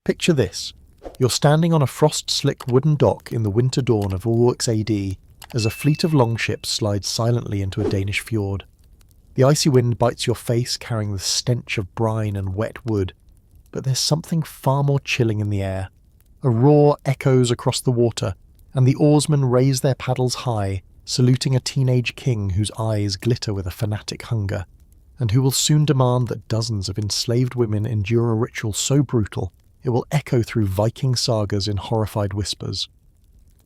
Picture this. You're standing on a frost-slick wooden dock in the winter dawn of Ulrich AD as a fleet of longships slides silently into a Danish fjord. The icy wind bites your face, carrying the stench of brine and wet wood. But there's something far more chilling in the air. A roar echoes across the water, and the oarsmen raise their paddles high, saluting a teenage king whose eyes glitter with a fanatic hunger, and who will soon demand that dozens of enslaved women endure a ritual so brutal it will echo through Viking sagas in horrified whispers.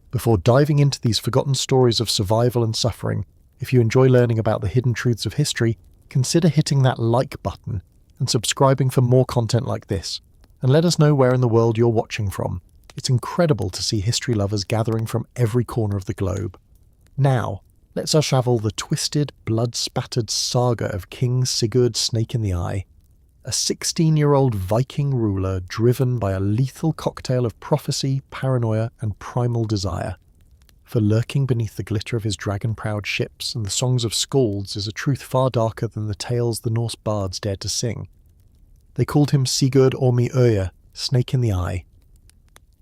Before diving into these forgotten stories of survival and suffering, if you enjoy learning about the hidden truths of history, consider hitting that like button and subscribing for more content like this, and let us know where in the world you're watching from. It's incredible to see history lovers gathering from every corner of the globe. Now, let's unravel the twisted, blood-spattered saga of King Sigurd Snake-in-the-Eye, a 16-year-old Viking ruler driven by a lethal cocktail of prophecy, paranoia, and primal desire. For lurking beneath the glitter of his dragon-proud ships and the songs of skalds is a truth far darker than the tales the Norse bards dared to sing. They called him Sigurd Ormi Øye, Snake in the Eye.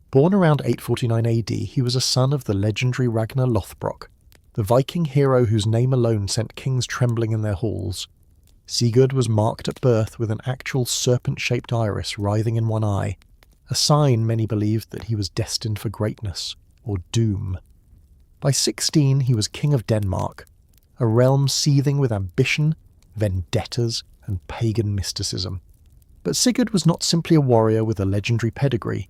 Born around 849 AD, he was a son of the legendary Ragnar Lothbrok, the Viking hero whose name alone sent kings trembling in their halls. Sigurd was marked at birth with an actual serpent-shaped iris writhing in one eye, a sign many believed that he was destined for greatness, or doom. By 16, he was king of Denmark, a realm seething with ambition, vendettas, and pagan mysticism. But Sigurd was not simply a warrior with a legendary pedigree.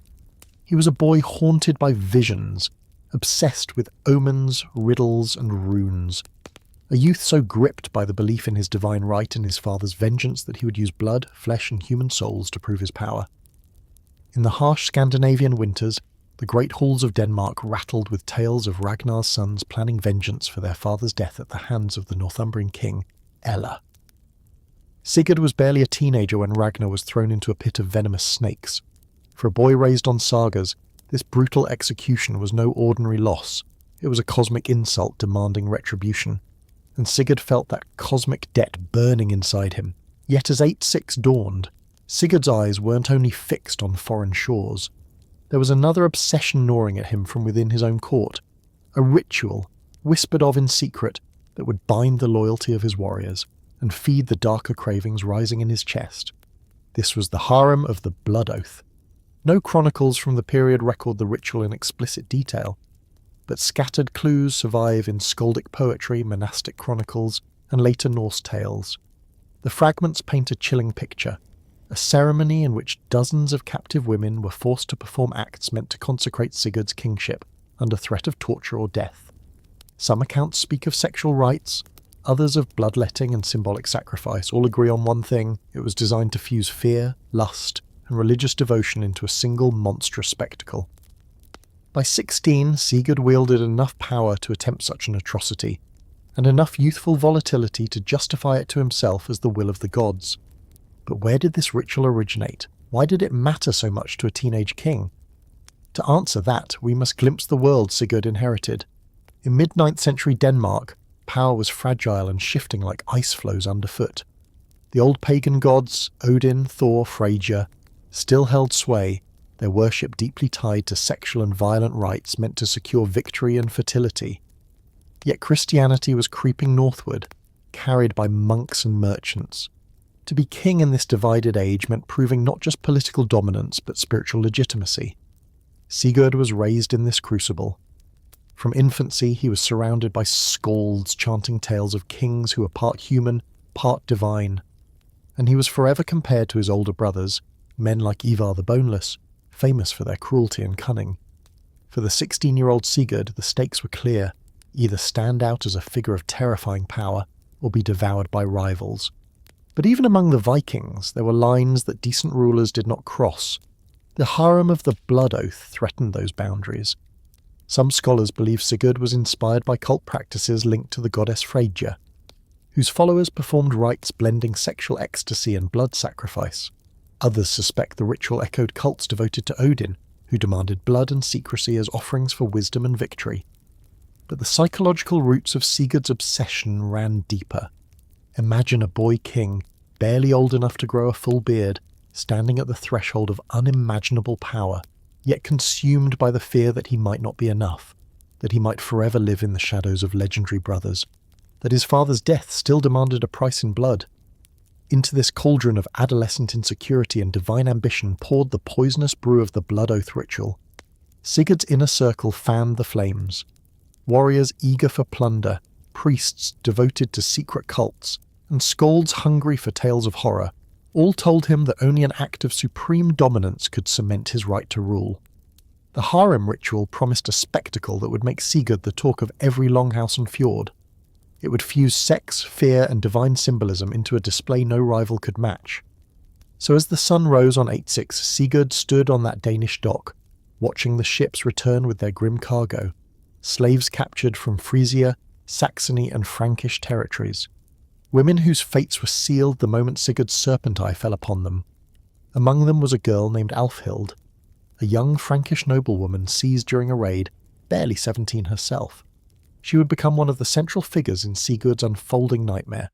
He was a boy haunted by visions, obsessed with omens, riddles, and runes. A youth so gripped by the belief in his divine right and his father's vengeance that he would use blood, flesh, and human souls to prove his power. In the harsh Scandinavian winters, the great halls of Denmark rattled with tales of Ragnar's sons planning vengeance for their father's death at the hands of the Northumbrian king, Ella. Sigurd was barely a teenager when Ragnar was thrown into a pit of venomous snakes. For a boy raised on sagas, this brutal execution was no ordinary loss. It was a cosmic insult demanding retribution, and Sigurd felt that cosmic debt burning inside him. Yet as 8-6 dawned, Sigurd's eyes weren't only fixed on foreign shores. There was another obsession gnawing at him from within his own court, a ritual, whispered of in secret, that would bind the loyalty of his warriors and feed the darker cravings rising in his chest. This was the harem of the Blood Oath. No chronicles from the period record the ritual in explicit detail, but scattered clues survive in skaldic poetry, monastic chronicles, and later Norse tales. The fragments paint a chilling picture, a ceremony in which dozens of captive women were forced to perform acts meant to consecrate Sigurd's kingship, under threat of torture or death. Some accounts speak of sexual rites, others of bloodletting and symbolic sacrifice. All agree on one thing: it was designed to fuse fear, lust, and religious devotion into a single monstrous spectacle. By 16, Sigurd wielded enough power to attempt such an atrocity, and enough youthful volatility to justify it to himself as the will of the gods. But where did this ritual originate? Why did it matter so much to a teenage king? To answer that, we must glimpse the world Sigurd inherited. In mid-9th century Denmark, power was fragile and shifting like ice flows underfoot. The old pagan gods, Odin, Thor, Freyja, still held sway, their worship deeply tied to sexual and violent rites meant to secure victory and fertility. Yet Christianity was creeping northward, carried by monks and merchants. To be king in this divided age meant proving not just political dominance but spiritual legitimacy. Sigurd was raised in this crucible. From infancy, he was surrounded by skalds chanting tales of kings who were part human, part divine. And he was forever compared to his older brothers, men like Ivar the Boneless, famous for their cruelty and cunning. For the 16-year-old Sigurd, the stakes were clear: either stand out as a figure of terrifying power, or be devoured by rivals. But even among the Vikings, there were lines that decent rulers did not cross. The harem of the Blood Oath threatened those boundaries. Some scholars believe Sigurd was inspired by cult practices linked to the goddess Freyja, whose followers performed rites blending sexual ecstasy and blood sacrifice. Others suspect the ritual echoed cults devoted to Odin, who demanded blood and secrecy as offerings for wisdom and victory. But the psychological roots of Sigurd's obsession ran deeper. Imagine a boy king, barely old enough to grow a full beard, standing at the threshold of unimaginable power, yet consumed by the fear that he might not be enough, that he might forever live in the shadows of legendary brothers, that his father's death still demanded a price in blood. Into this cauldron of adolescent insecurity and divine ambition poured the poisonous brew of the blood oath ritual. Sigurd's inner circle fanned the flames. Warriors eager for plunder, priests devoted to secret cults, and skalds hungry for tales of horror, all told him that only an act of supreme dominance could cement his right to rule. The harem ritual promised a spectacle that would make Sigurd the talk of every longhouse and fjord. It would fuse sex, fear, and divine symbolism into a display no rival could match. So as the sun rose on 8/6, Sigurd stood on that Danish dock, watching the ships return with their grim cargo, slaves captured from Frisia, Saxony, and Frankish territories. Women whose fates were sealed the moment Sigurd's serpent eye fell upon them. Among them was a girl named Alfhild, a young Frankish noblewoman seized during a raid, barely 17 herself. She would become one of the central figures in Sigurd's unfolding nightmare,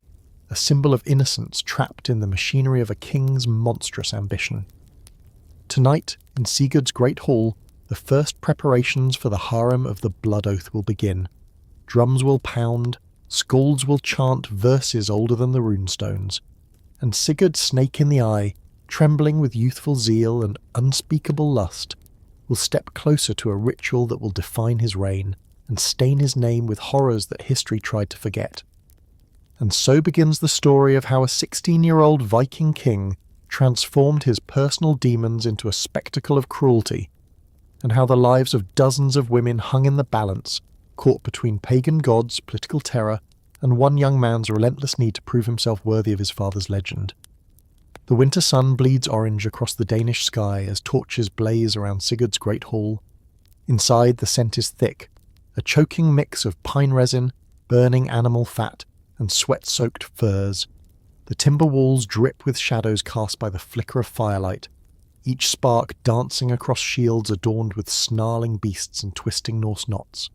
a symbol of innocence trapped in the machinery of a king's monstrous ambition. Tonight, in Sigurd's great hall, the first preparations for the harem of the Blood Oath will begin. Drums will pound, skalds will chant verses older than the runestones, and Sigurd Snake-in-the-Eye, trembling with youthful zeal and unspeakable lust, will step closer to a ritual that will define his reign and stain his name with horrors that history tried to forget. And so begins the story of how a 16-year-old Viking king transformed his personal demons into a spectacle of cruelty, and how the lives of dozens of women hung in the balance, caught between pagan gods, political terror, and one young man's relentless need to prove himself worthy of his father's legend. The winter sun bleeds orange across the Danish sky as torches blaze around Sigurd's great hall. Inside, the scent is thick, a choking mix of pine resin, burning animal fat, and sweat-soaked furs. The timber walls drip with shadows cast by the flicker of firelight, each spark dancing across shields adorned with snarling beasts and twisting Norse knots.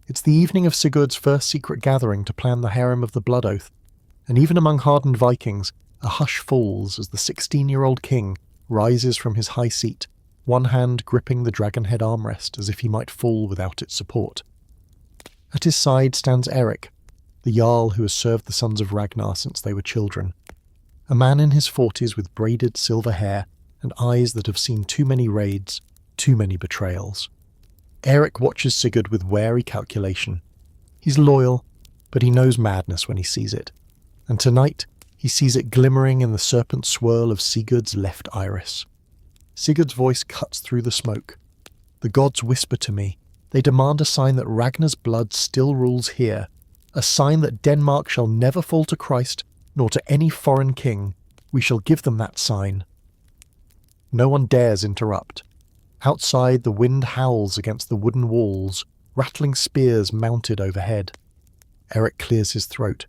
It's the evening of Sigurd's first secret gathering to plan the harem of the Blood Oath, and even among hardened Vikings, a hush falls as the 16-year-old king rises from his high seat, one hand gripping the dragonhead armrest as if he might fall without its support. At his side stands Eric, the Jarl who has served the sons of Ragnar since they were children, a man in his 40s with braided silver hair and eyes that have seen too many raids, too many betrayals. Eric watches Sigurd with wary calculation. He's loyal, but he knows madness when he sees it, and tonight he sees it glimmering in the serpent swirl of Sigurd's left iris. Sigurd's voice cuts through the smoke. The gods whisper to me. They demand a sign that Ragnar's blood still rules here, a sign that Denmark shall never fall to Christ, nor to any foreign king. We shall give them that sign. No one dares interrupt. Outside, the wind howls against the wooden walls, rattling spears mounted overhead. Eric clears his throat.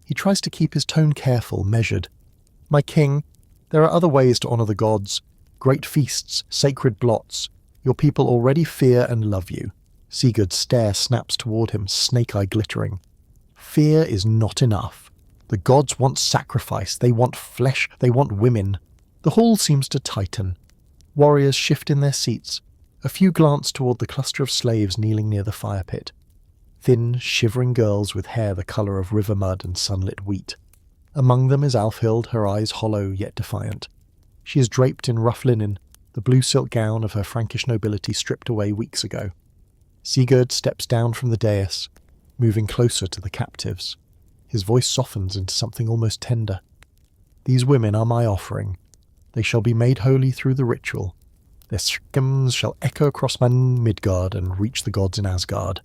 He tries to keep his tone careful, measured. My king, there are other ways to honour the gods. Great feasts, sacred blots. Your people already fear and love you. Sigurd's stare snaps toward him, snake-eye glittering. Fear is not enough. The gods want sacrifice, they want flesh, they want women. The hall seems to tighten. Warriors shift in their seats. A few glance toward the cluster of slaves kneeling near the fire pit. Thin, shivering girls with hair the colour of river mud and sunlit wheat. Among them is Alfhild, her eyes hollow yet defiant. She is draped in rough linen, the blue silk gown of her Frankish nobility stripped away weeks ago. Sigurd steps down from the dais, moving closer to the captives. His voice softens into something almost tender. These women are my offering. They shall be made holy through the ritual. Their screams shall echo across Midgard and reach the gods in Asgard.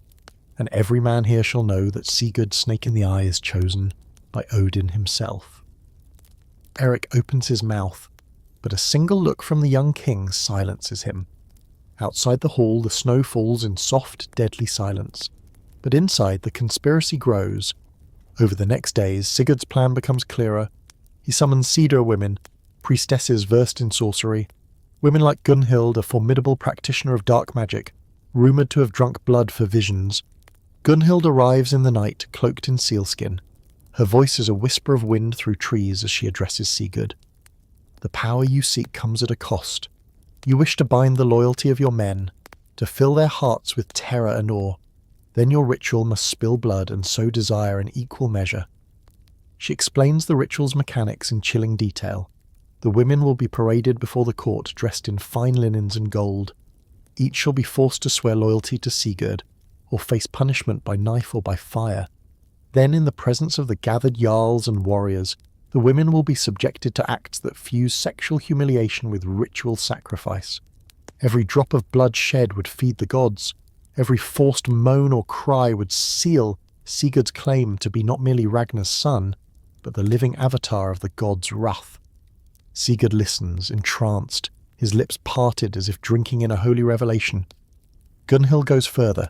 And every man here shall know that Sigurd Snake-in-the-Eye is chosen by Odin himself. Eric opens his mouth, but a single look from the young king silences him. Outside the hall, the snow falls in soft, deadly silence. But inside, the conspiracy grows. Over the next days, Sigurd's plan becomes clearer. He summons cedar women, priestesses versed in sorcery, women like Gunhild, a formidable practitioner of dark magic, rumoured to have drunk blood for visions. Gunhild arrives in the night, cloaked in sealskin. Her voice is a whisper of wind through trees as she addresses Sigurd. The power you seek comes at a cost. You wish to bind the loyalty of your men, to fill their hearts with terror and awe. Then your ritual must spill blood and sow desire in equal measure. She explains the ritual's mechanics in chilling detail. The women will be paraded before the court dressed in fine linens and gold. Each shall be forced to swear loyalty to Sigurd, or face punishment by knife or by fire. Then, in the presence of the gathered jarls and warriors, the women will be subjected to acts that fuse sexual humiliation with ritual sacrifice. Every drop of blood shed would feed the gods. Every forced moan or cry would seal Sigurd's claim to be not merely Ragnar's son, but the living avatar of the god's wrath. Sigurd listens, entranced, his lips parted as if drinking in a holy revelation. Gunhild goes further.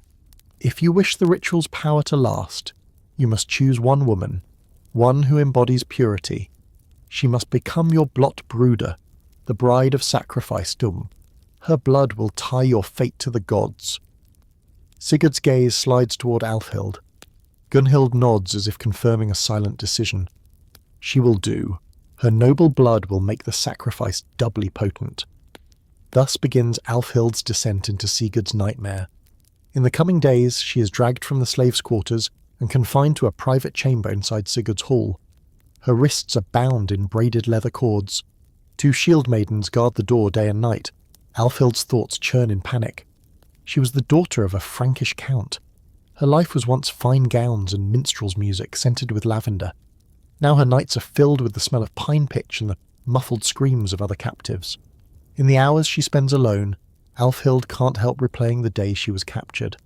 If you wish the ritual's power to last, you must choose one woman, one who embodies purity. She must become your blot brooder, the bride of sacrifice Dum. Her blood will tie your fate to the gods. Sigurd's gaze slides toward Alfhild. Gunhild nods as if confirming a silent decision. She will do. Her noble blood will make the sacrifice doubly potent. Thus begins Alfhild's descent into Sigurd's nightmare. In the coming days, she is dragged from the slaves' quarters and confined to a private chamber inside Sigurd's hall. Her wrists are bound in braided leather cords. 2 shield maidens guard the door day and night. Alfhild's thoughts churn in panic. She was the daughter of a Frankish count. Her life was once fine gowns and minstrels' music scented with lavender. Now her nights are filled with the smell of pine pitch and the muffled screams of other captives. In the hours she spends alone, Alfhild can't help replaying the day she was captured.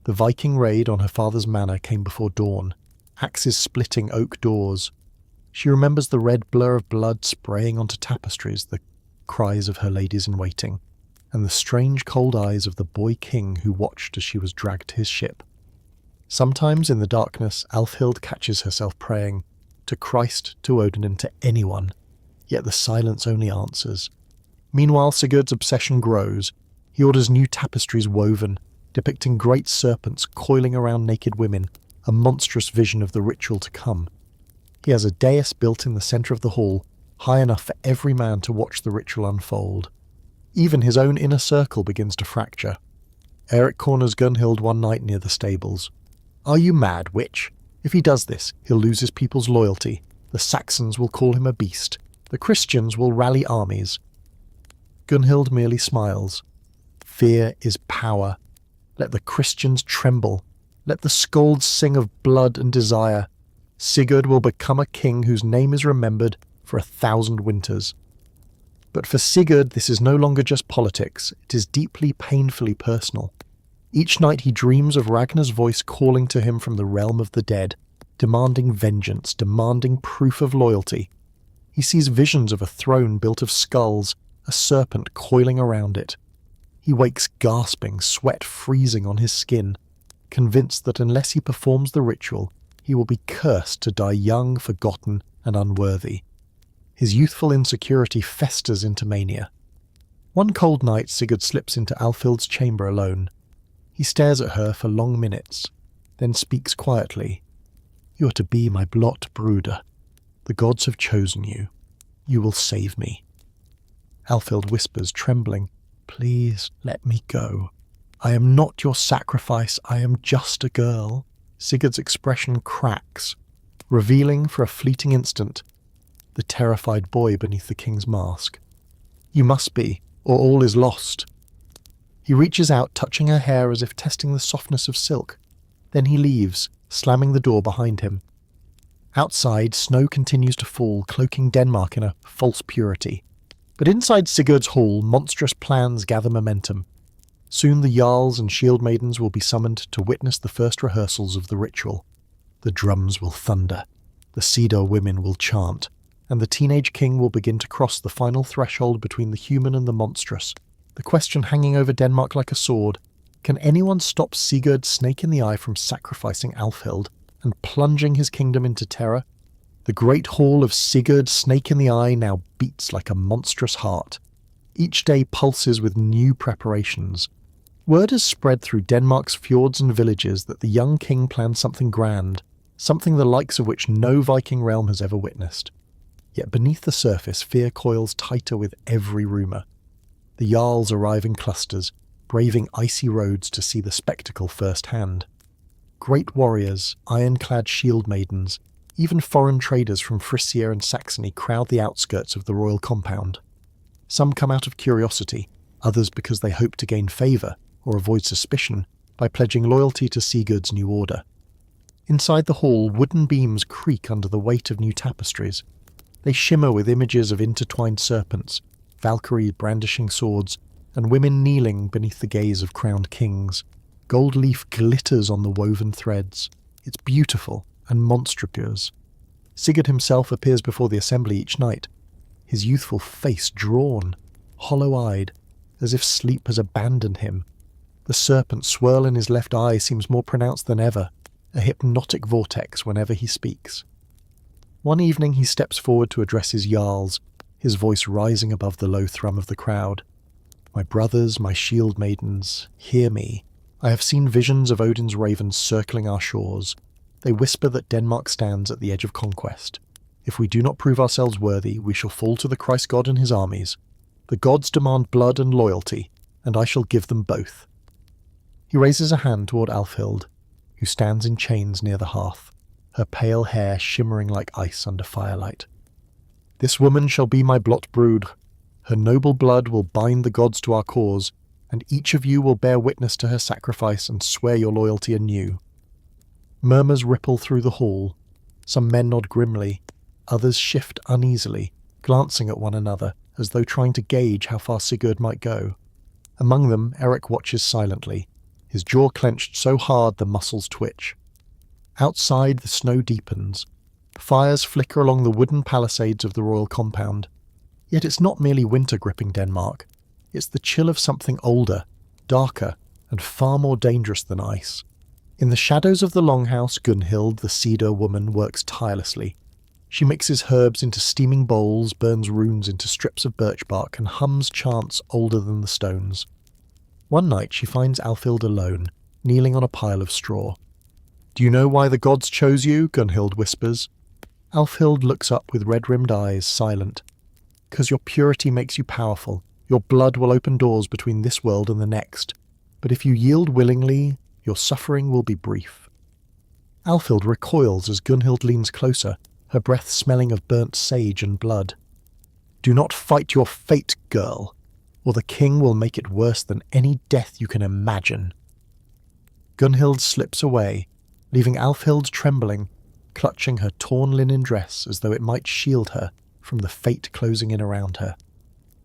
The Viking raid on her father's manor came before dawn, axes splitting oak doors. She remembers the red blur of blood spraying onto tapestries, the cries of her ladies-in-waiting, and the strange cold eyes of the boy king who watched as she was dragged to his ship. Sometimes in the darkness, Alfhild catches herself praying, to Christ, to Odin, and to anyone, yet the silence only answers. Meanwhile, Sigurd's obsession grows. He orders new tapestries woven, depicting great serpents coiling around naked women, a monstrous vision of the ritual to come. He has a dais built in the centre of the hall, high enough for every man to watch the ritual unfold. Even his own inner circle begins to fracture. Eric corners Gunhild one night near the stables. "Are you mad, witch? If he does this, he'll lose his people's loyalty. The Saxons will call him a beast. The Christians will rally armies." Gunhild merely smiles. Fear is power. Let the Christians tremble. Let the skalds sing of blood and desire. Sigurd will become a king whose name is remembered for 1,000 winters. But for Sigurd, this is no longer just politics. It is deeply, painfully personal. Each night he dreams of Ragnar's voice calling to him from the realm of the dead, demanding vengeance, demanding proof of loyalty. He sees visions of a throne built of skulls, a serpent coiling around it. He wakes gasping, sweat freezing on his skin, convinced that unless he performs the ritual, he will be cursed to die young, forgotten, and unworthy. His youthful insecurity festers into mania. One cold night, Sigurd slips into Alfhild's chamber alone. He stares at her for long minutes, then speaks quietly. "You are to be my blot brooder. The gods have chosen you. You will save me." Alfhild whispers, trembling, "Please let me go. I am not your sacrifice. I am just a girl." Sigurd's expression cracks, revealing for a fleeting instant the terrified boy beneath the king's mask. "You must be, or all is lost." He reaches out, touching her hair as if testing the softness of silk. Then he leaves, slamming the door behind him. Outside, snow continues to fall, cloaking Denmark in a false purity. But inside Sigurd's hall, monstrous plans gather momentum. Soon the jarls and shield maidens will be summoned to witness the first rehearsals of the ritual. The drums will thunder, the cedar women will chant, and the teenage king will begin to cross the final threshold between the human and the monstrous. The question hanging over Denmark like a sword: can anyone stop Sigurd Snake-in-the-Eye from sacrificing Alfhild and plunging his kingdom into terror? The great hall of Sigurd Snake-in-the-Eye now beats like a monstrous heart. Each day pulses with new preparations. Word has spread through Denmark's fjords and villages that the young king plans something grand, something the likes of which no Viking realm has ever witnessed. Yet beneath the surface, fear coils tighter with every rumour. The Jarls arrive in clusters, braving icy roads to see the spectacle firsthand. Great warriors, iron-clad shield maidens, even foreign traders from Frisia and Saxony crowd the outskirts of the royal compound. Some come out of curiosity, others because they hope to gain favour or avoid suspicion by pledging loyalty to Sigurd's new order. Inside the hall, wooden beams creak under the weight of new tapestries. They shimmer with images of intertwined serpents, Valkyries brandishing swords, and women kneeling beneath the gaze of crowned kings. Gold leaf glitters on the woven threads. It's beautiful and monstrous. Sigurd himself appears before the assembly each night, his youthful face drawn, hollow-eyed, as if sleep has abandoned him. The serpent swirl in his left eye seems more pronounced than ever, a hypnotic vortex whenever he speaks. One evening he steps forward to address his Jarls, his voice rising above the low thrum of the crowd. "My brothers, my shield maidens, hear me. I have seen visions of Odin's ravens circling our shores. They whisper that Denmark stands at the edge of conquest. If we do not prove ourselves worthy, we shall fall to the Christ God and his armies. The gods demand blood and loyalty, and I shall give them both." He raises a hand toward Alfhild, who stands in chains near the hearth, her pale hair shimmering like ice under firelight. "This woman shall be my blot brood. Her noble blood will bind the gods to our cause, and each of you will bear witness to her sacrifice and swear your loyalty anew." Murmurs ripple through the hall. Some men nod grimly, others shift uneasily, glancing at one another as though trying to gauge how far Sigurd might go. Among them, Eric watches silently, his jaw clenched so hard the muscles twitch. Outside, the snow deepens. Fires flicker along the wooden palisades of the royal compound. Yet it's not merely winter gripping Denmark. It's the chill of something older, darker, and far more dangerous than ice. In the shadows of the longhouse, Gunhild, the cedar woman, works tirelessly. She mixes herbs into steaming bowls, burns runes into strips of birch bark, and hums chants older than the stones. One night she finds Alfhild alone, kneeling on a pile of straw. "Do you know why the gods chose you?" Gunhild whispers. Alfhild looks up with red-rimmed eyes, silent. "'Cause your purity makes you powerful. Your blood will open doors between this world and the next. But if you yield willingly, your suffering will be brief." Alfhild recoils as Gunhild leans closer, her breath smelling of burnt sage and blood. "Do not fight your fate, girl, or the king will make it worse than any death you can imagine." Gunhild slips away, leaving Alfhild trembling, clutching her torn linen dress as though it might shield her from the fate closing in around her.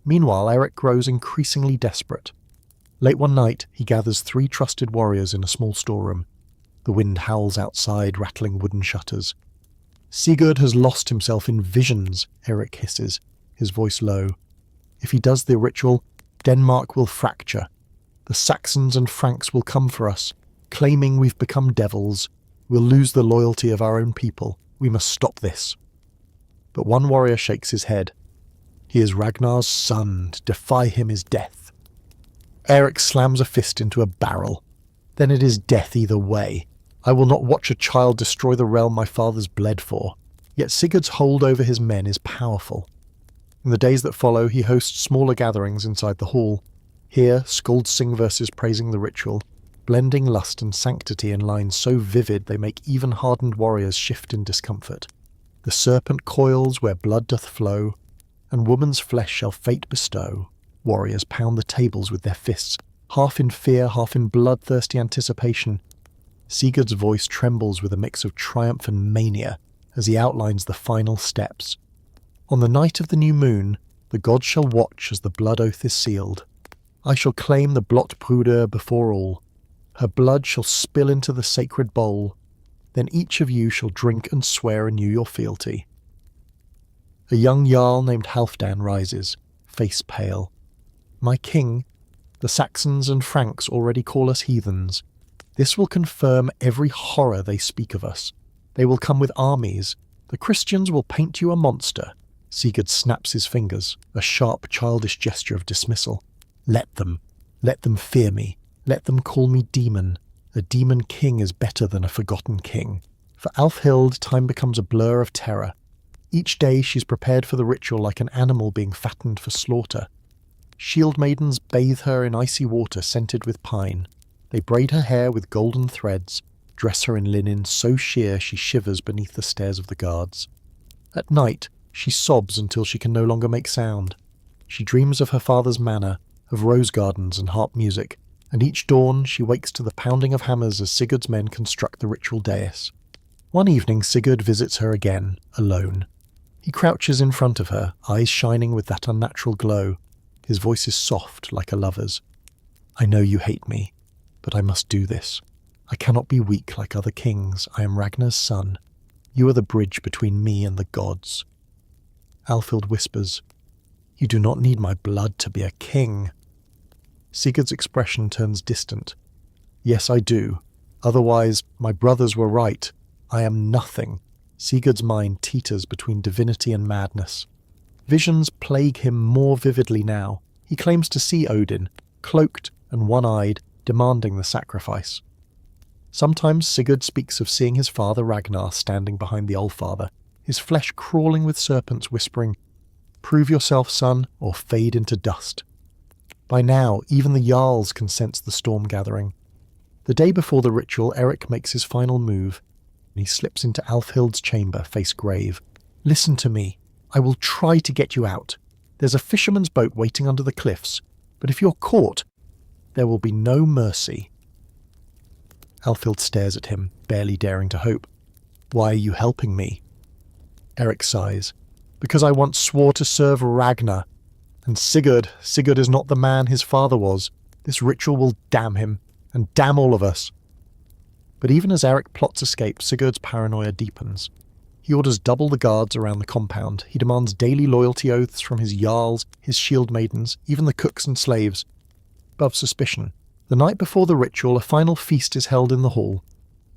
Meanwhile, Eric grows increasingly desperate. Late one night, he gathers 3 trusted warriors in a small storeroom. The wind howls outside, rattling wooden shutters. "Sigurd has lost himself in visions," Eric hisses, his voice low. "If he does the ritual, Denmark will fracture. The Saxons and Franks will come for us, claiming we've become devils. We'll lose the loyalty of our own people. We must stop this." But one warrior shakes his head. "He is Ragnar's son. To defy him is death." Eric slams a fist into a barrel. "Then it is death either way. I will not watch a child destroy the realm my fathers bled for." Yet Sigurd's hold over his men is powerful. In the days that follow, he hosts smaller gatherings inside the hall. Here, skalds sing verses praising the ritual, blending lust and sanctity in lines so vivid they make even hardened warriors shift in discomfort. "The serpent coils where blood doth flow, and woman's flesh shall fate bestow." Warriors pound the tables with their fists, half in fear, half in bloodthirsty anticipation. Sigurd's voice trembles with a mix of triumph and mania as he outlines the final steps. "On the night of the new moon, the gods shall watch as the blood oath is sealed. I shall claim the blot bruder before all. Her blood shall spill into the sacred bowl. Then each of you shall drink and swear anew your fealty." A young Jarl named Halfdan rises, face pale. "My king, the Saxons and Franks already call us heathens. This will confirm every horror they speak of us. They will come with armies. The Christians will paint you a monster." Sigurd snaps his fingers, a sharp, childish gesture of dismissal. Let them fear me. Let them call me demon. A demon king is better than a forgotten king." For Alfhild, time becomes a blur of terror. Each day she's prepared for the ritual like an animal being fattened for slaughter. Shield maidens bathe her in icy water scented with pine. They braid her hair with golden threads, dress her in linen so sheer she shivers beneath the stares of the guards. At night, she sobs until she can no longer make sound. She dreams of her father's manor, of rose gardens and harp music, and each dawn she wakes to the pounding of hammers as Sigurd's men construct the ritual dais. One evening Sigurd visits her again, alone. He crouches in front of her, eyes shining with that unnatural glow. His voice is soft, like a lover's. "I know you hate me, but I must do this. I cannot be weak like other kings. I am Ragnar's son. You are the bridge between me and the gods." Alfhild whispers, "You do not need my blood to be a king." Sigurd's expression turns distant. "Yes, I do. Otherwise, my brothers were right. I am nothing." Sigurd's mind teeters between divinity and madness. Visions plague him more vividly now. He claims to see Odin, cloaked and one-eyed, demanding the sacrifice. Sometimes Sigurd speaks of seeing his father Ragnar standing behind the Allfather, his flesh crawling with serpents, whispering, "Prove yourself, son, or fade into dust." By now, even the Jarls can sense the storm gathering. The day before the ritual, Eric makes his final move. He slips into Alfhild's chamber, face grave. "Listen to me. I will try to get you out. There's a fisherman's boat waiting under the cliffs, but if you're caught, there will be no mercy." Alfhild stares at him, barely daring to hope. "Why are you helping me?" Eric sighs. "Because I once swore to serve Ragnar. And Sigurd is not the man his father was. This ritual will damn him, and damn all of us." But even as Eric plots escape, Sigurd's paranoia deepens. He orders double the guards around the compound. He demands daily loyalty oaths from his jarls, his shield maidens, even the cooks and slaves. Above suspicion, the night before the ritual, a final feast is held in the hall.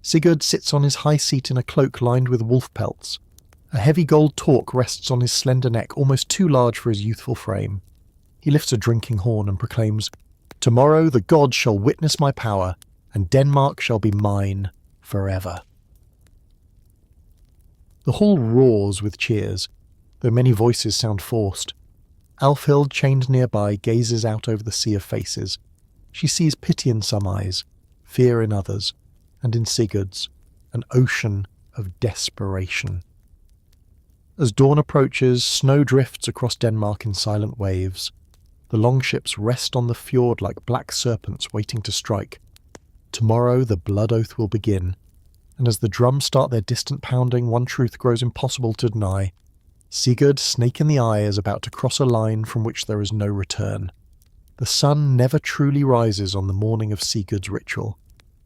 Sigurd sits on his high seat in a cloak lined with wolf pelts. A heavy gold torque rests on his slender neck, almost too large for his youthful frame. He lifts a drinking horn and proclaims, "Tomorrow the gods shall witness my power, and Denmark shall be mine forever." The hall roars with cheers, though many voices sound forced. Alfhild, chained nearby, gazes out over the sea of faces. She sees pity in some eyes, fear in others, and in Sigurd's, an ocean of desperation. As dawn approaches, snow drifts across Denmark in silent waves. The longships rest on the fjord like black serpents waiting to strike. Tomorrow the blood oath will begin, and as the drums start their distant pounding, one truth grows impossible to deny. Sigurd Snake-in-the-Eye is about to cross a line from which there is no return. The sun never truly rises on the morning of Sigurd's ritual.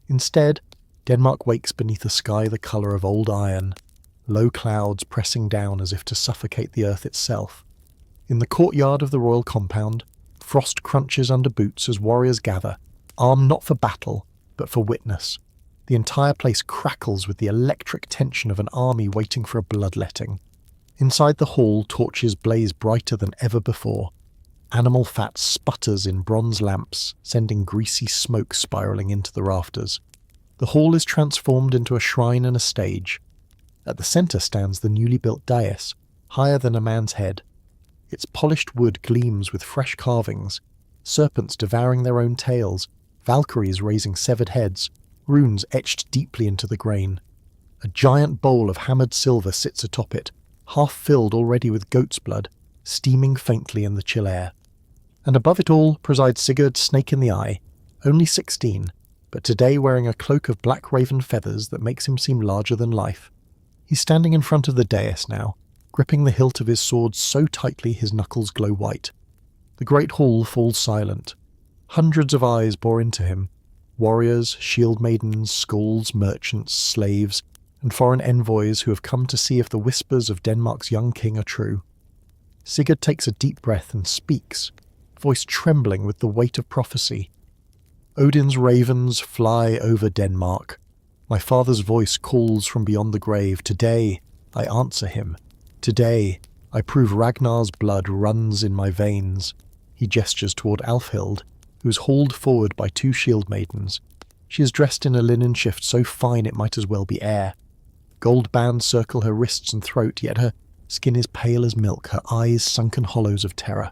Instead, Denmark wakes beneath a sky the colour of old iron, low clouds pressing down as if to suffocate the earth itself. In the courtyard of the royal compound, frost crunches under boots as warriors gather, armed not for battle, but for witness. The entire place crackles with the electric tension of an army waiting for a bloodletting. Inside the hall, torches blaze brighter than ever before. Animal fat sputters in bronze lamps, sending greasy smoke spiralling into the rafters. The hall is transformed into a shrine and a stage. At the centre stands the newly built dais, higher than a man's head. Its polished wood gleams with fresh carvings, serpents devouring their own tails, Valkyries raising severed heads, runes etched deeply into the grain. A giant bowl of hammered silver sits atop it, half filled already with goat's blood, steaming faintly in the chill air. And above it all presides Sigurd Snake-in-the-Eye, only 16, but today wearing a cloak of black raven feathers that makes him seem larger than life. He's standing in front of the dais now, gripping the hilt of his sword so tightly his knuckles glow white. The great hall falls silent. Hundreds of eyes bore into him. Warriors, shield maidens, skulls, merchants, slaves, and foreign envoys who have come to see if the whispers of Denmark's young king are true. Sigurd takes a deep breath and speaks, voice trembling with the weight of prophecy. Odin's ravens fly over Denmark. My father's voice calls from beyond the grave. Today, I answer him. Today, I prove Ragnar's blood runs in my veins. He gestures toward Alfhild, who is hauled forward by two shield maidens. She is dressed in a linen shift so fine it might as well be air. Gold bands circle her wrists and throat, yet her skin is pale as milk, her eyes sunken hollows of terror.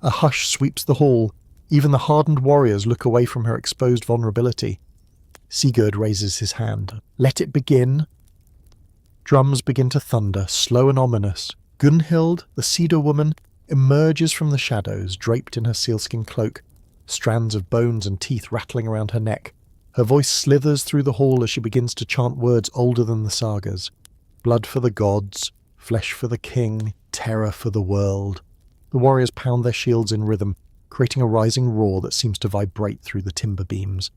A hush sweeps the hall. Even the hardened warriors look away from her exposed vulnerability. Sigurd raises his hand. Let it begin. Drums begin to thunder, slow and ominous. Gunhild, the cedar woman, emerges from the shadows, draped in her sealskin cloak, strands of bones and teeth rattling around her neck. Her voice slithers through the hall as she begins to chant words older than the sagas. Blood for the gods, flesh for the king, terror for the world. The warriors pound their shields in rhythm, creating a rising roar that seems to vibrate through the timber beams.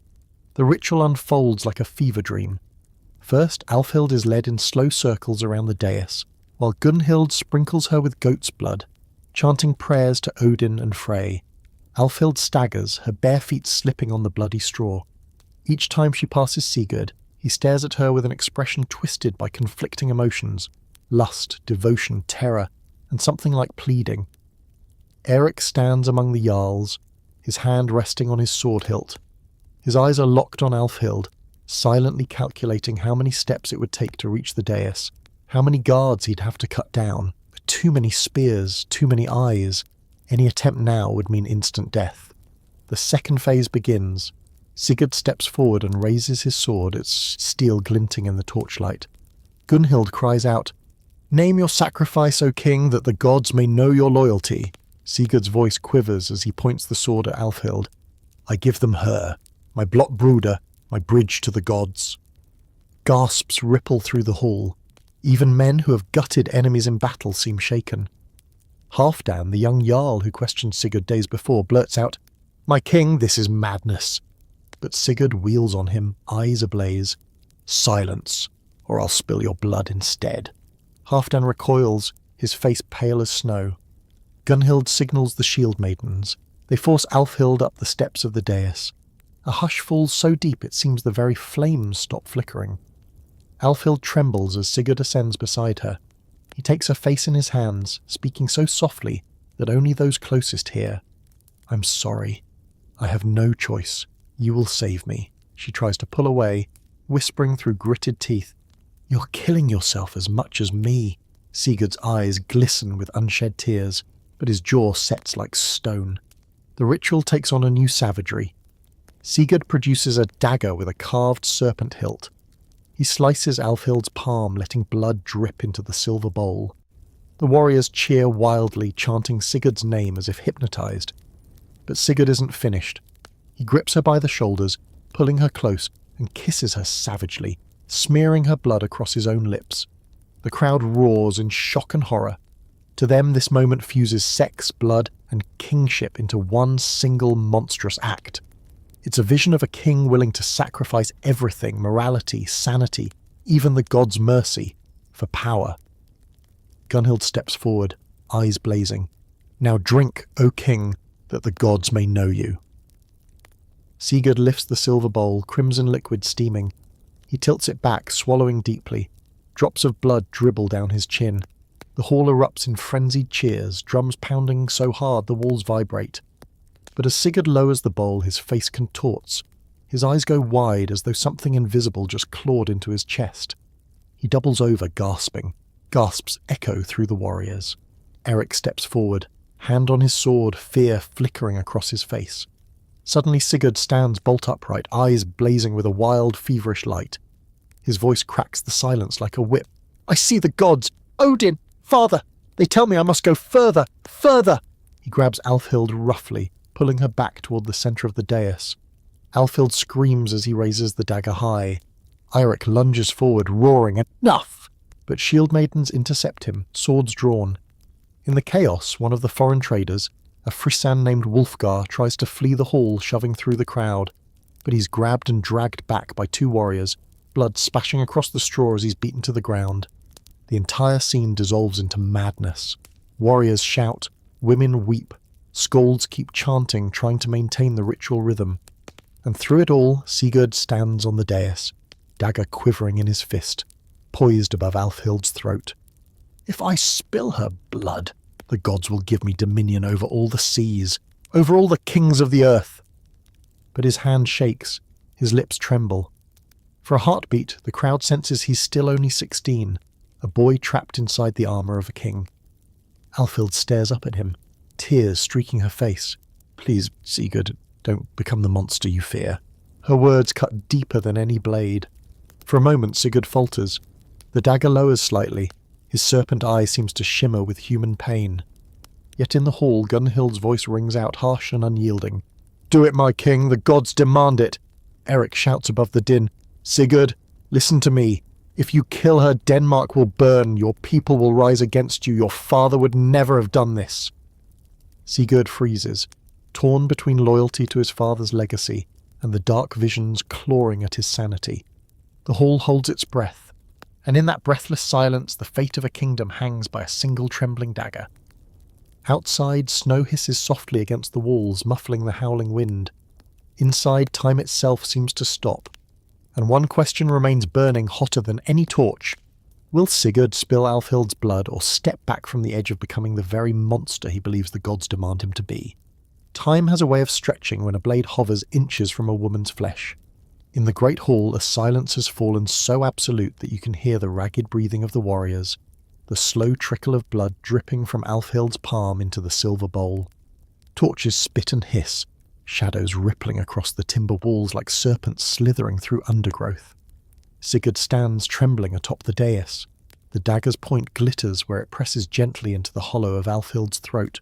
The ritual unfolds like a fever dream. First, Alfhild is led in slow circles around the dais, while Gunhild sprinkles her with goat's blood, chanting prayers to Odin and Frey. Alfhild staggers, her bare feet slipping on the bloody straw. Each time she passes Sigurd, he stares at her with an expression twisted by conflicting emotions: lust, devotion, terror, and something like pleading. Eric stands among the Jarls, his hand resting on his sword hilt. His eyes are locked on Alfhild, silently calculating how many steps it would take to reach the dais, how many guards he'd have to cut down. Too many spears, too many eyes. Any attempt now would mean instant death. The second phase begins. Sigurd steps forward and raises his sword, its steel glinting in the torchlight. Gunhild cries out, "Name your sacrifice, O king, that the gods may know your loyalty." Sigurd's voice quivers as he points the sword at Alfhild. "I give them her, my blot brooder, my bridge to the gods." Gasps ripple through the hall. Even men who have gutted enemies in battle seem shaken. Halfdan, the young Jarl who questioned Sigurd days before, blurts out, "My king, this is madness." But Sigurd wheels on him, eyes ablaze. "Silence, or I'll spill your blood instead." Halfdan recoils, his face pale as snow. Gunhild signals the shield maidens. They force Alfhild up the steps of the dais. A hush falls so deep it seems the very flames stop flickering. Alfhild trembles as Sigurd ascends beside her. He takes her face in his hands, speaking so softly that only those closest hear. "I'm sorry. I have no choice. You will save me." She tries to pull away, whispering through gritted teeth, "You're killing yourself as much as me." Sigurd's eyes glisten with unshed tears, but his jaw sets like stone. The ritual takes on a new savagery. Sigurd produces a dagger with a carved serpent hilt. He slices Alfhild's palm, letting blood drip into the silver bowl. The warriors cheer wildly, chanting Sigurd's name as if hypnotized. But Sigurd isn't finished. He grips her by the shoulders, pulling her close, and kisses her savagely, smearing her blood across his own lips. The crowd roars in shock and horror. To them, this moment fuses sex, blood, and kingship into one single monstrous act. It's a vision of a king willing to sacrifice everything, morality, sanity, even the god's mercy, for power. Gunhild steps forward, eyes blazing. "Now drink, O king, that the gods may know you." Sigurd lifts the silver bowl, crimson liquid steaming. He tilts it back, swallowing deeply. Drops of blood dribble down his chin. The hall erupts in frenzied cheers, drums pounding so hard the walls vibrate. But as Sigurd lowers the bowl, his face contorts. His eyes go wide as though something invisible just clawed into his chest. He doubles over, gasping. Gasps echo through the warriors. Eric steps forward, hand on his sword, fear flickering across his face. Suddenly Sigurd stands bolt upright, eyes blazing with a wild, feverish light. His voice cracks the silence like a whip. "I see the gods! Odin! Father! They tell me I must go further! Further!" He grabs Alfhild roughly, pulling her back toward the center of the dais. Alfhild screams as he raises the dagger high. Eirik lunges forward, roaring, "Enough!" But shield maidens intercept him, swords drawn. In the chaos, one of the foreign traders, a Frissan named Wulfgar, tries to flee the hall, shoving through the crowd. But he's grabbed and dragged back by two warriors, blood splashing across the straw as he's beaten to the ground. The entire scene dissolves into madness. Warriors shout, women weep, skalds keep chanting, trying to maintain the ritual rhythm. And through it all, Sigurd stands on the dais, dagger quivering in his fist, poised above Alfhild's throat. "If I spill her blood, the gods will give me dominion over all the seas, over all the kings of the earth." But his hand shakes, his lips tremble. For a heartbeat, the crowd senses he's still only 16, a boy trapped inside the armour of a king. Alfhild stares up at him, tears streaking her face. "Please, Sigurd, don't become the monster you fear." Her words cut deeper than any blade. For a moment Sigurd falters. The dagger lowers slightly. His serpent eye seems to shimmer with human pain. Yet in the hall Gunhild's voice rings out harsh and unyielding. "Do it, my king, the gods demand it!" Eric shouts above the din. "Sigurd, listen to me. If you kill her, Denmark will burn, your people will rise against you, your father would never have done this." Sigurd freezes, torn between loyalty to his father's legacy and the dark visions clawing at his sanity. The hall holds its breath, and in that breathless silence the fate of a kingdom hangs by a single trembling dagger. Outside, snow hisses softly against the walls, muffling the howling wind. Inside, time itself seems to stop, and one question remains burning hotter than any torch. Will Sigurd spill Alfhild's blood or step back from the edge of becoming the very monster he believes the gods demand him to be? Time has a way of stretching when a blade hovers inches from a woman's flesh. In the great hall, a silence has fallen so absolute that you can hear the ragged breathing of the warriors, the slow trickle of blood dripping from Alfhild's palm into the silver bowl. Torches spit and hiss, shadows rippling across the timber walls like serpents slithering through undergrowth. Sigurd stands trembling atop the dais. The dagger's point glitters where it presses gently into the hollow of Alfhild's throat.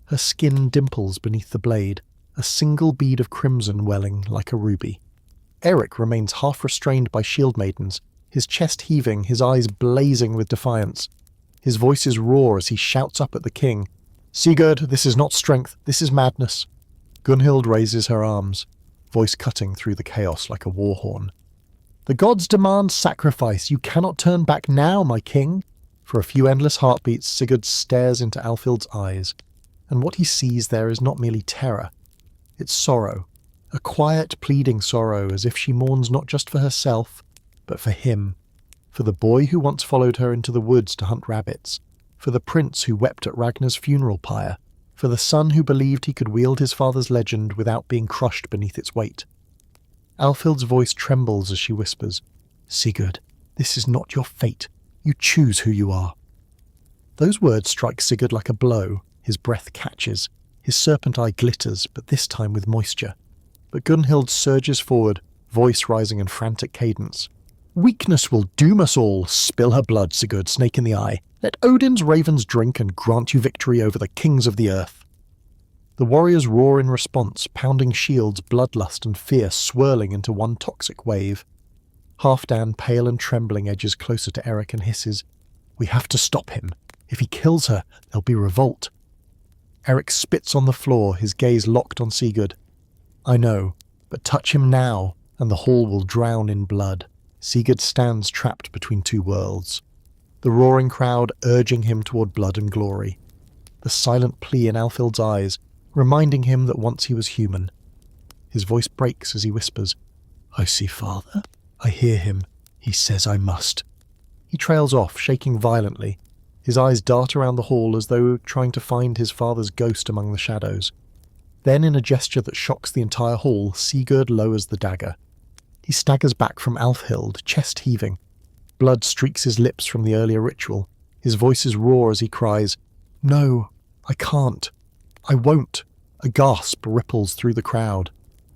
Her skin dimples beneath the blade, a single bead of crimson welling like a ruby. Eric remains half restrained by shield maidens, his chest heaving, his eyes blazing with defiance. His voices roar as he shouts up at the king. "Sigurd, this is not strength, this is madness." Gunhild raises her arms, voice cutting through the chaos like a war horn. "The gods demand sacrifice. You cannot turn back now, my king." For a few endless heartbeats, Sigurd stares into Alfhild's eyes, and what he sees there is not merely terror. It's sorrow, a quiet, pleading sorrow, as if she mourns not just for herself, but for him, for the boy who once followed her into the woods to hunt rabbits, for the prince who wept at Ragnar's funeral pyre, for the son who believed he could wield his father's legend without being crushed beneath its weight. Alfhild's voice trembles as she whispers, "Sigurd, this is not your fate. You choose who you are." Those words strike Sigurd like a blow. His breath catches. His serpent eye glitters, but this time with moisture. But Gunhild surges forward, voice rising in frantic cadence. "Weakness will doom us all. Spill her blood, Sigurd Snake-in-the-Eye. Let Odin's ravens drink and grant you victory over the kings of the earth." The warriors roar in response, pounding shields, bloodlust and fear swirling into one toxic wave. Halfdan, pale and trembling, edges closer to Eric and hisses, "We have to stop him. If he kills her, there'll be revolt." Eric spits on the floor, his gaze locked on Sigurd. "I know, but touch him now, and the hall will drown in blood." Sigurd stands trapped between two worlds. The roaring crowd urging him toward blood and glory. The silent plea in Alfhild's eyes, reminding him that once he was human. His voice breaks as he whispers, "I see father. I hear him. He says I must." He trails off, shaking violently. His eyes dart around the hall as though trying to find his father's ghost among the shadows. Then, in a gesture that shocks the entire hall, Sigurd lowers the dagger. He staggers back from Alfhild, chest heaving. Blood streaks his lips from the earlier ritual. His voices roar as he cries, "No, I can't. I won't." A gasp ripples through the crowd.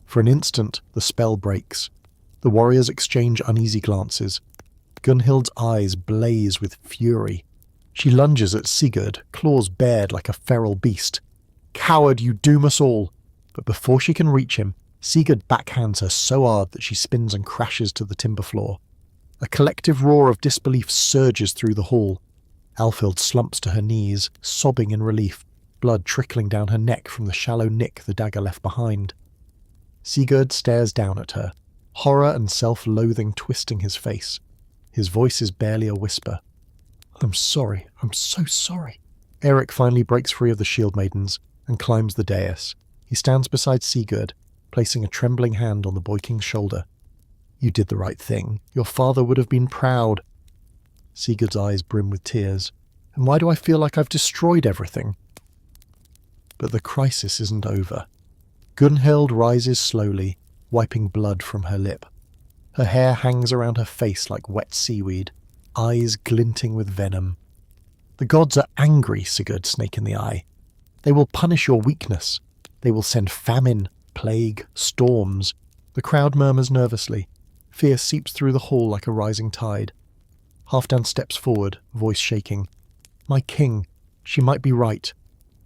For an instant, the spell breaks. The warriors exchange uneasy glances. Gunhild's eyes blaze with fury. She lunges at Sigurd, claws bared like a feral beast. "Coward, you doom us all!" But before she can reach him, Sigurd backhands her so hard that she spins and crashes to the timber floor. A collective roar of disbelief surges through the hall. Alfhild slumps to her knees, sobbing in relief, blood trickling down her neck from the shallow nick the dagger left behind. Sigurd stares down at her, horror and self-loathing twisting his face. His voice is barely a whisper. "I'm sorry. I'm so sorry." Eric finally breaks free of the shield maidens and climbs the dais. He stands beside Sigurd, placing a trembling hand on the boy king's shoulder. "You did the right thing. Your father would have been proud." Sigurd's eyes brim with tears. "And why do I feel like I've destroyed everything?" But the crisis isn't over. Gunhild rises slowly, wiping blood from her lip. Her hair hangs around her face like wet seaweed. eyes glinting with venom. "The gods are angry, Sigurd Snake-in-the-Eye. They will punish your weakness. They will send famine, plague, storms." The crowd murmurs nervously. Fear seeps through the hall like a rising tide. Halfdan steps forward, voice shaking. "My king, she might be right.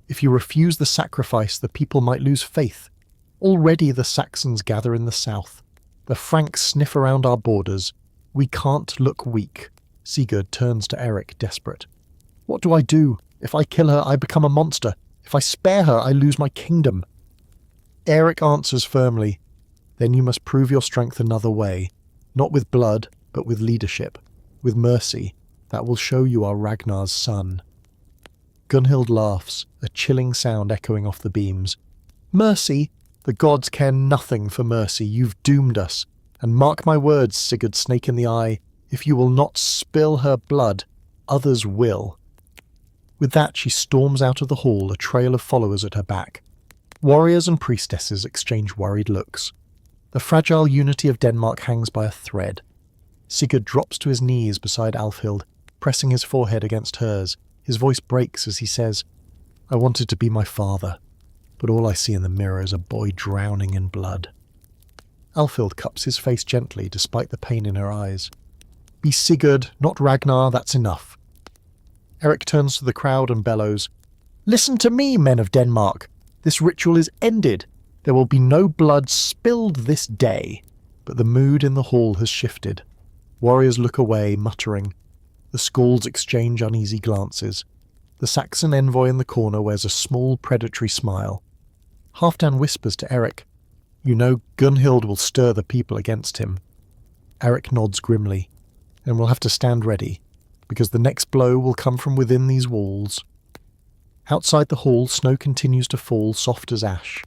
If you refuse the sacrifice, the people might lose faith. Already the Saxons gather in the south. The Franks sniff around our borders. We can't look weak." Sigurd turns to Eric, desperate. "What do I do? If I kill her, I become a monster. If I spare her, I lose my kingdom." Eric answers firmly, "Then you must prove your strength another way. Not with blood, but with leadership. With mercy. That will show you are Ragnar's son." Gunhild laughs, a chilling sound echoing off the beams. "Mercy? The gods care nothing for mercy. You've doomed us. And mark my words, Sigurd Snake-in-the-Eye, if you will not spill her blood, others will." With that, she storms out of the hall, a trail of followers at her back. Warriors and priestesses exchange worried looks. The fragile unity of Denmark hangs by a thread. Sigurd drops to his knees beside Alfhild, pressing his forehead against hers. His voice breaks as he says, "I wanted to be my father, but all I see in the mirror is a boy drowning in blood." Alfhild cups his face gently, despite the pain in her eyes. "Be Sigurd, not Ragnar, that's enough." Eric turns to the crowd and bellows, "Listen to me, men of Denmark. This ritual is ended. There will be no blood spilled this day." But the mood in the hall has shifted. Warriors look away, muttering. The Skalds exchange uneasy glances. The Saxon envoy in the corner wears a small, predatory smile. Halfdan whispers to Eric, "You know Gunhild will stir the people against him." Eric nods grimly, "And we'll have to stand ready, because the next blow will come from within these walls." Outside the hall, snow continues to fall, soft as ash.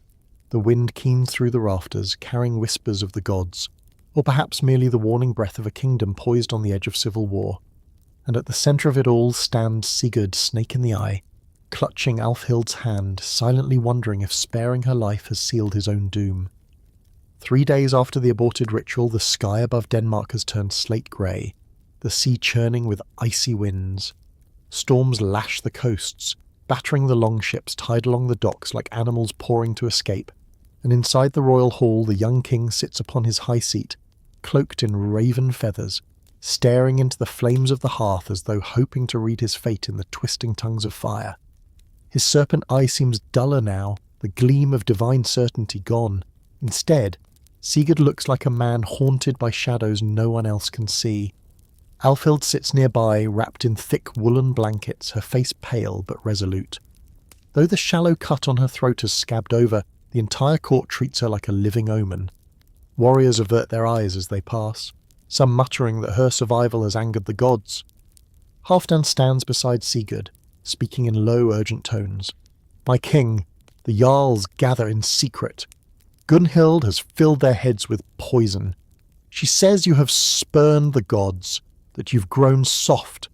The wind keens through the rafters, carrying whispers of the gods, or perhaps merely the warning breath of a kingdom poised on the edge of civil war. And at the centre of it all stands Sigurd Snake-in-the-Eye, clutching Alfhild's hand, silently wondering if sparing her life has sealed his own doom. 3 days after the aborted ritual, the sky above Denmark has turned slate grey, the sea churning with icy winds. Storms lash the coasts, battering the longships tied along the docks like animals pouring to escape, and inside the royal hall the young king sits upon his high seat, cloaked in raven feathers, staring into the flames of the hearth as though hoping to read his fate in the twisting tongues of fire. His serpent eye seems duller now, the gleam of divine certainty gone. Instead, Sigurd looks like a man haunted by shadows no one else can see. Alfhild sits nearby, wrapped in thick woolen blankets, her face pale but resolute. Though the shallow cut on her throat has scabbed over, the entire court treats her like a living omen. Warriors avert their eyes as they pass, some muttering that her survival has angered the gods. Halfdan stands beside Sigurd, speaking in low, urgent tones. "My king, the Jarls gather in secret. Gunhild has filled their heads with poison. She says you have spurned the gods, that you've grown soft,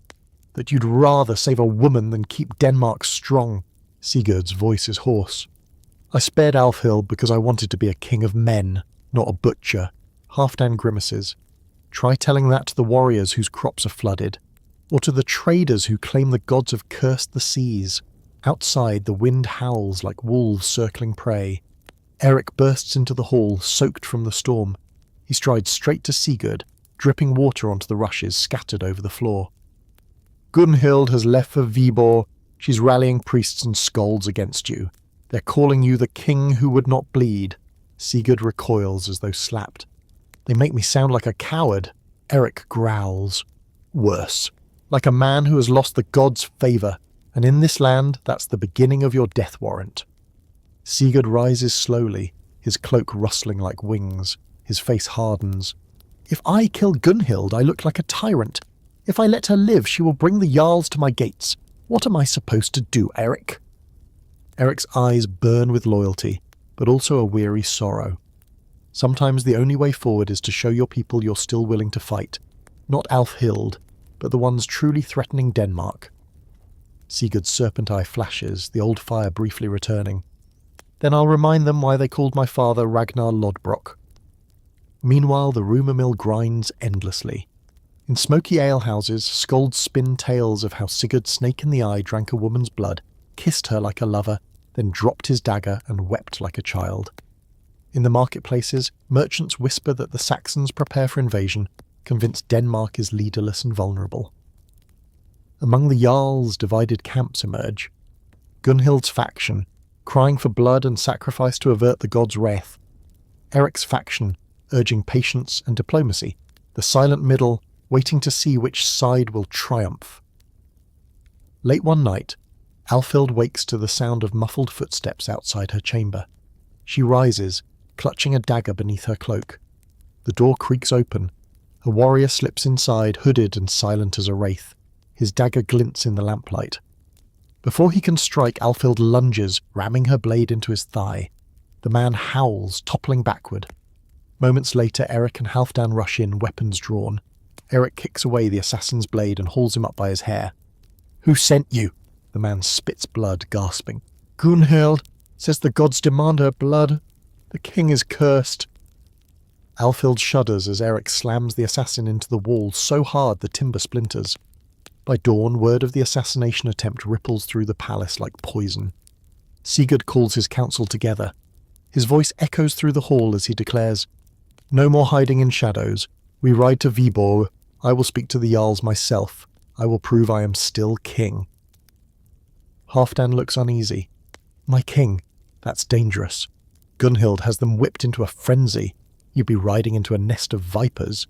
that you'd rather save a woman than keep Denmark strong." Sigurd's voice is hoarse. "I spared Alfhild because I wanted to be a king of men, not a butcher." Halfdan grimaces. "Try telling that to the warriors whose crops are flooded, or to the traders who claim the gods have cursed the seas." Outside, the wind howls like wolves circling prey. Eric bursts into the hall, soaked from the storm. He strides straight to Sigurd, dripping water onto the rushes scattered over the floor. "Gunhild has left for Viborg. She's rallying priests and skalds against you. They're calling you the king who would not bleed." Sigurd recoils as though slapped. "They make me sound like a coward." Eric growls. "Worse. Like a man who has lost the gods' favour, and in this land that's the beginning of your death warrant." Sigurd rises slowly, his cloak rustling like wings. His face hardens. "If I kill Gunhild, I look like a tyrant. If I let her live, she will bring the Jarls to my gates. What am I supposed to do, Eric?" Eric's eyes burn with loyalty, but also a weary sorrow. Sometimes the only way forward is to show your people you're still willing to fight. Not Alfhild, but the ones truly threatening Denmark. Sigurd's serpent eye flashes, the old fire briefly returning. "Then I'll remind them why they called my father Ragnar Lodbrok." Meanwhile, the rumour mill grinds endlessly. In smoky alehouses, scolds spin tales of how Sigurd Snake-in-the-Eye drank a woman's blood, kissed her like a lover, then dropped his dagger and wept like a child. In the marketplaces, merchants whisper that the Saxons prepare for invasion, convinced Denmark is leaderless and vulnerable. Among the Jarls, divided camps emerge. Gunhild's faction, crying for blood and sacrifice to avert the god's wrath. Eric's faction, urging patience and diplomacy. The silent middle, waiting to see which side will triumph. Late one night, Alfhild wakes to the sound of muffled footsteps outside her chamber. She rises, clutching a dagger beneath her cloak. The door creaks open. A warrior slips inside, hooded and silent as a wraith. His dagger glints in the lamplight. Before he can strike, Alfhild lunges, ramming her blade into his thigh. The man howls, toppling backward. Moments later, Eric and Halfdan rush in, weapons drawn. Eric kicks away the assassin's blade and hauls him up by his hair. "Who sent you?" The man spits blood, gasping. "Gunhild says the gods demand her blood. The king is cursed." Alfhild shudders as Eric slams the assassin into the wall so hard the timber splinters. By dawn, word of the assassination attempt ripples through the palace like poison. Sigurd calls his council together. His voice echoes through the hall as he declares, "No more hiding in shadows. We ride to Viborg. I will speak to the Jarls myself. I will prove I am still king." Halfdan looks uneasy. "My king, that's dangerous. Gunhild has them whipped into a frenzy. You'd be riding into a nest of vipers."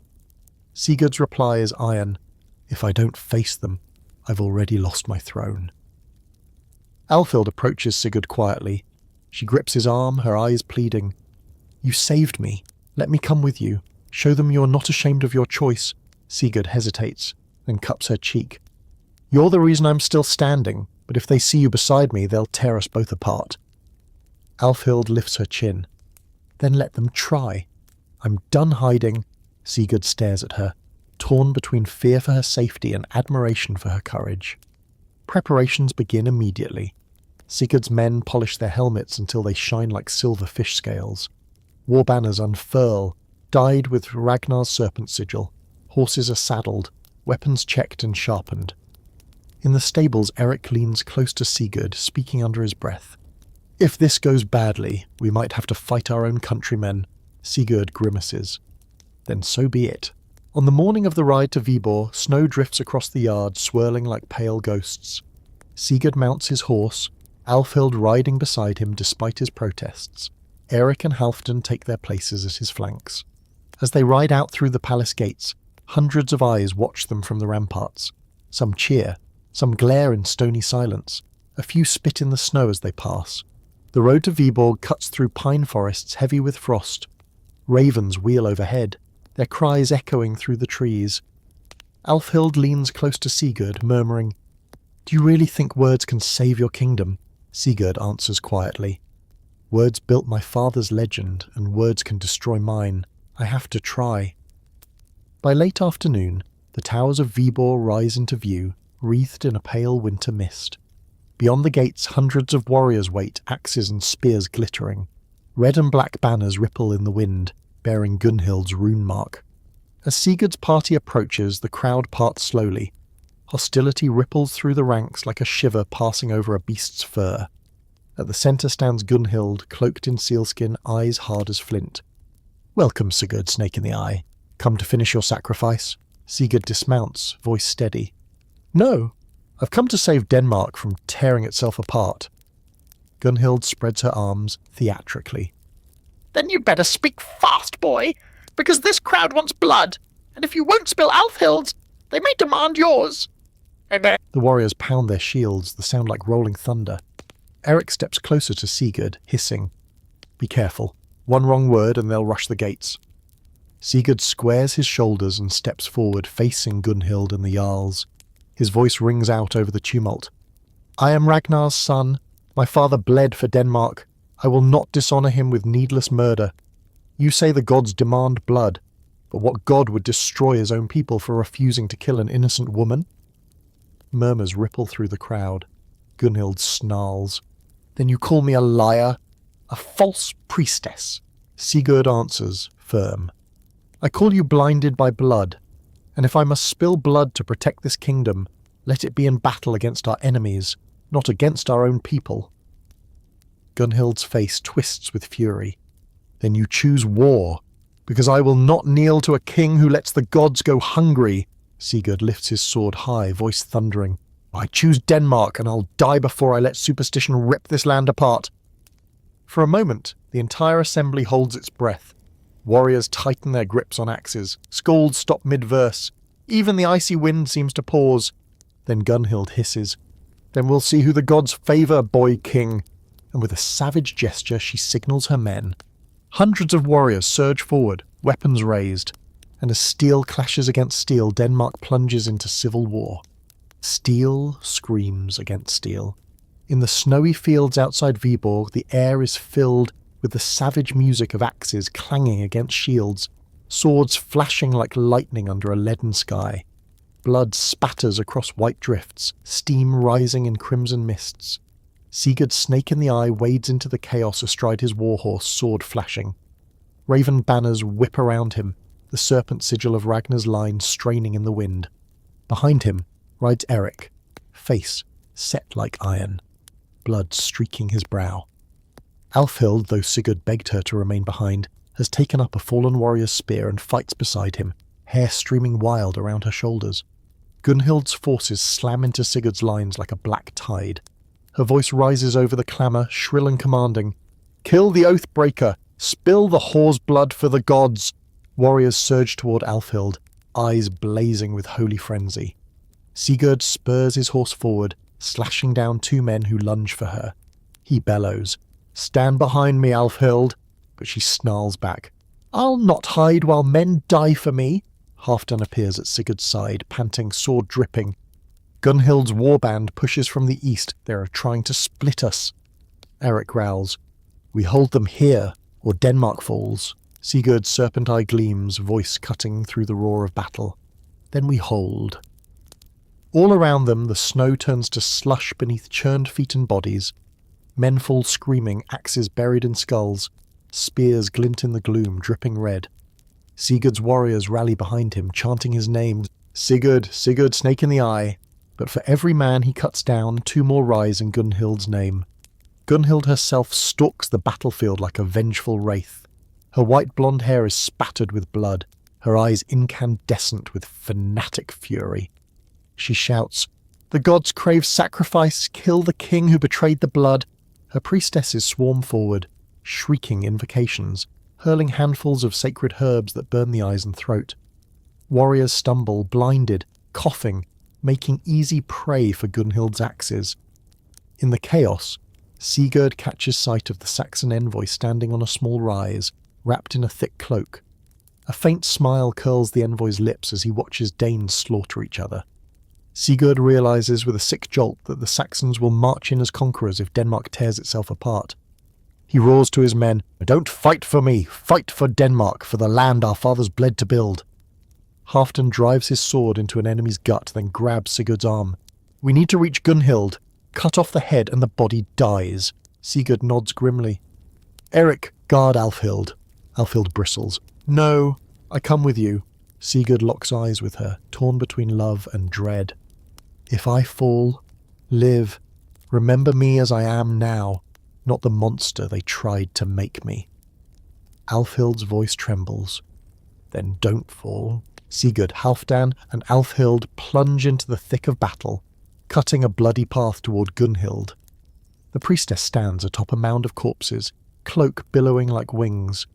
Sigurd's reply is iron. "If I don't face them, I've already lost my throne." Alfhild approaches Sigurd quietly. She grips his arm, her eyes pleading. "You saved me. Let me come with you. Show them you're not ashamed of your choice." Sigurd hesitates, then cups her cheek. "You're the reason I'm still standing, but if they see you beside me, they'll tear us both apart." Alfhild lifts her chin. "Then let them try. I'm done hiding." Sigurd stares at her, torn between fear for her safety and admiration for her courage. Preparations begin immediately. Sigurd's men polish their helmets until they shine like silver fish scales. War banners unfurl, dyed with Ragnar's serpent sigil. Horses are saddled, weapons checked and sharpened. In the stables, Eric leans close to Sigurd, speaking under his breath. "If this goes badly, we might have to fight our own countrymen." Sigurd grimaces. "Then so be it." On the morning of the ride to Viborg, snow drifts across the yard, swirling like pale ghosts. Sigurd mounts his horse, Alfhild riding beside him despite his protests. Eric and Halfdan take their places at his flanks. As they ride out through the palace gates, hundreds of eyes watch them from the ramparts. Some cheer, some glare in stony silence. A few spit in the snow as they pass. The road to Viborg cuts through pine forests heavy with frost. Ravens wheel overhead, their cries echoing through the trees. Alfhild leans close to Sigurd, murmuring, "Do you really think words can save your kingdom?" Sigurd answers quietly, "Words built my father's legend, and words can destroy mine. I have to try." By late afternoon, the towers of Viborg rise into view, wreathed in a pale winter mist. Beyond the gates, hundreds of warriors wait, axes and spears glittering. Red and black banners ripple in the wind, bearing Gunhild's rune mark. As Sigurd's party approaches, the crowd parts slowly. Hostility ripples through the ranks like a shiver passing over a beast's fur. At the centre stands Gunhild, cloaked in sealskin, eyes hard as flint. "Welcome, Sigurd Snake-in-the-Eye. Come to finish your sacrifice?" Sigurd dismounts, voice steady. "No, I've come to save Denmark from tearing itself apart." Gunhild spreads her arms theatrically. "Then you'd better speak fast, boy, because this crowd wants blood, and if you won't spill Alfhild's, they may demand yours." The warriors pound their shields, the sound like rolling thunder. Eric steps closer to Sigurd, hissing, "Be careful. One wrong word and they'll rush the gates." Sigurd squares his shoulders and steps forward, facing Gunhild and the Jarls. His voice rings out over the tumult. "I am Ragnar's son. My father bled for Denmark. I will not dishonour him with needless murder. You say the gods demand blood, but what god would destroy his own people for refusing to kill an innocent woman?" Murmurs ripple through the crowd. Gunhild snarls. "Then you call me a liar? A false priestess?" Sigurd answers, firm. "I call you blinded by blood. And if I must spill blood to protect this kingdom, let it be in battle against our enemies, not against our own people." Gunhild's face twists with fury. "Then you choose war, because I will not kneel to a king who lets the gods go hungry." Sigurd lifts his sword high, voice thundering. "I choose Denmark, and I'll die before I let superstition rip this land apart." For a moment, the entire assembly holds its breath. Warriors tighten their grips on axes. Skalds stop mid-verse. Even the icy wind seems to pause. Then Gunhild hisses, "Then we'll see who the gods favour, boy king." And with a savage gesture, she signals her men. Hundreds of warriors surge forward, weapons raised. And as steel clashes against steel, Denmark plunges into civil war. Steel screams against steel. In the snowy fields outside Viborg, the air is filled with the savage music of axes clanging against shields, swords flashing like lightning under a leaden sky. Blood spatters across white drifts, steam rising in crimson mists. Sigurd Snake-in-the-Eye wades into the chaos astride his warhorse, sword flashing. Raven banners whip around him, the serpent sigil of Ragnar's line straining in the wind. Behind him rides Eric, face set like iron, blood streaking his brow. Alfhild, though Sigurd begged her to remain behind, has taken up a fallen warrior's spear and fights beside him, hair streaming wild around her shoulders. Gunhild's forces slam into Sigurd's lines like a black tide. Her voice rises over the clamour, shrill and commanding. "Kill the Oathbreaker! Spill the whore's blood for the gods!" Warriors surge toward Alfhild, eyes blazing with holy frenzy. Sigurd spurs his horse forward, slashing down two men who lunge for her. He bellows, "Stand behind me, Alfhild!" But she snarls back. "I'll not hide while men die for me." Halfdan appears at Sigurd's side, panting, sword dripping. Gunhild's warband pushes from the east. They are trying to split us. Eric growls, "We hold them here, or Denmark falls." Sigurd's serpent eye gleams, voice cutting through the roar of battle. "Then we hold." All around them, the snow turns to slush beneath churned feet and bodies. Men fall screaming, axes buried in skulls. Spears glint in the gloom, dripping red. Sigurd's warriors rally behind him, chanting his name, "Sigurd, Sigurd, Snake-in-the-Eye." But for every man he cuts down, two more rise in Gunhild's name. Gunhild herself stalks the battlefield like a vengeful wraith. Her white blonde hair is spattered with blood, her eyes incandescent with fanatic fury. She shouts, "The gods crave sacrifice, kill the king who betrayed the blood." Her priestesses swarm forward, shrieking invocations, hurling handfuls of sacred herbs that burn the eyes and throat. Warriors stumble, blinded, coughing, making easy prey for Gunhild's axes. In the chaos, Sigurd catches sight of the Saxon envoy standing on a small rise, wrapped in a thick cloak. A faint smile curls the envoy's lips as he watches Danes slaughter each other. Sigurd realizes with a sick jolt that the Saxons will march in as conquerors if Denmark tears itself apart. He roars to his men, "Don't fight for me, fight for Denmark, for the land our fathers bled to build." Halfdan drives his sword into an enemy's gut, then grabs Sigurd's arm. "We need to reach Gunhild. Cut off the head and the body dies." Sigurd nods grimly. "Eric, guard Alfhild." Alfhild bristles. "No, I come with you." Sigurd locks eyes with her, torn between love and dread. "If I fall, live, remember me as I am now, not the monster they tried to make me." Alfhild's voice trembles. "Then don't fall." Sigurd, Halfdan, and Alfhild plunge into the thick of battle, cutting a bloody path toward Gunhild. The priestess stands atop a mound of corpses, cloak billowing like wings.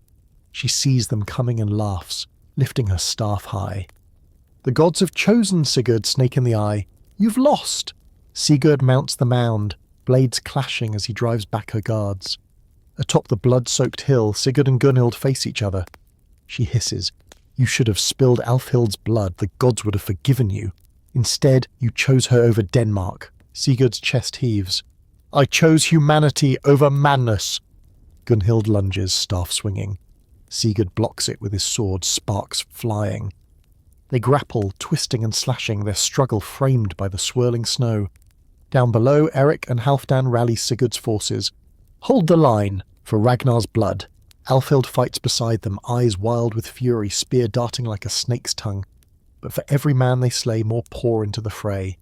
She sees them coming and laughs, lifting her staff high. "The gods have chosen, Sigurd Snake-in-the-Eye. You've lost." Sigurd mounts the mound, blades clashing as he drives back her guards. Atop the blood-soaked hill, Sigurd and Gunhild face each other. She hisses, "You should have spilled Alfhild's blood. The gods would have forgiven you. Instead, you chose her over Denmark." Sigurd's chest heaves. "I chose humanity over madness." Gunhild lunges, staff swinging. Sigurd blocks it with his sword, sparks flying. They grapple, twisting and slashing, their struggle framed by the swirling snow. Down below, Eric and Halfdan rally Sigurd's forces. "Hold the line, for Ragnar's blood." Alfhild fights beside them, eyes wild with fury, spear darting like a snake's tongue. but for every man they slay, more pour into the fray.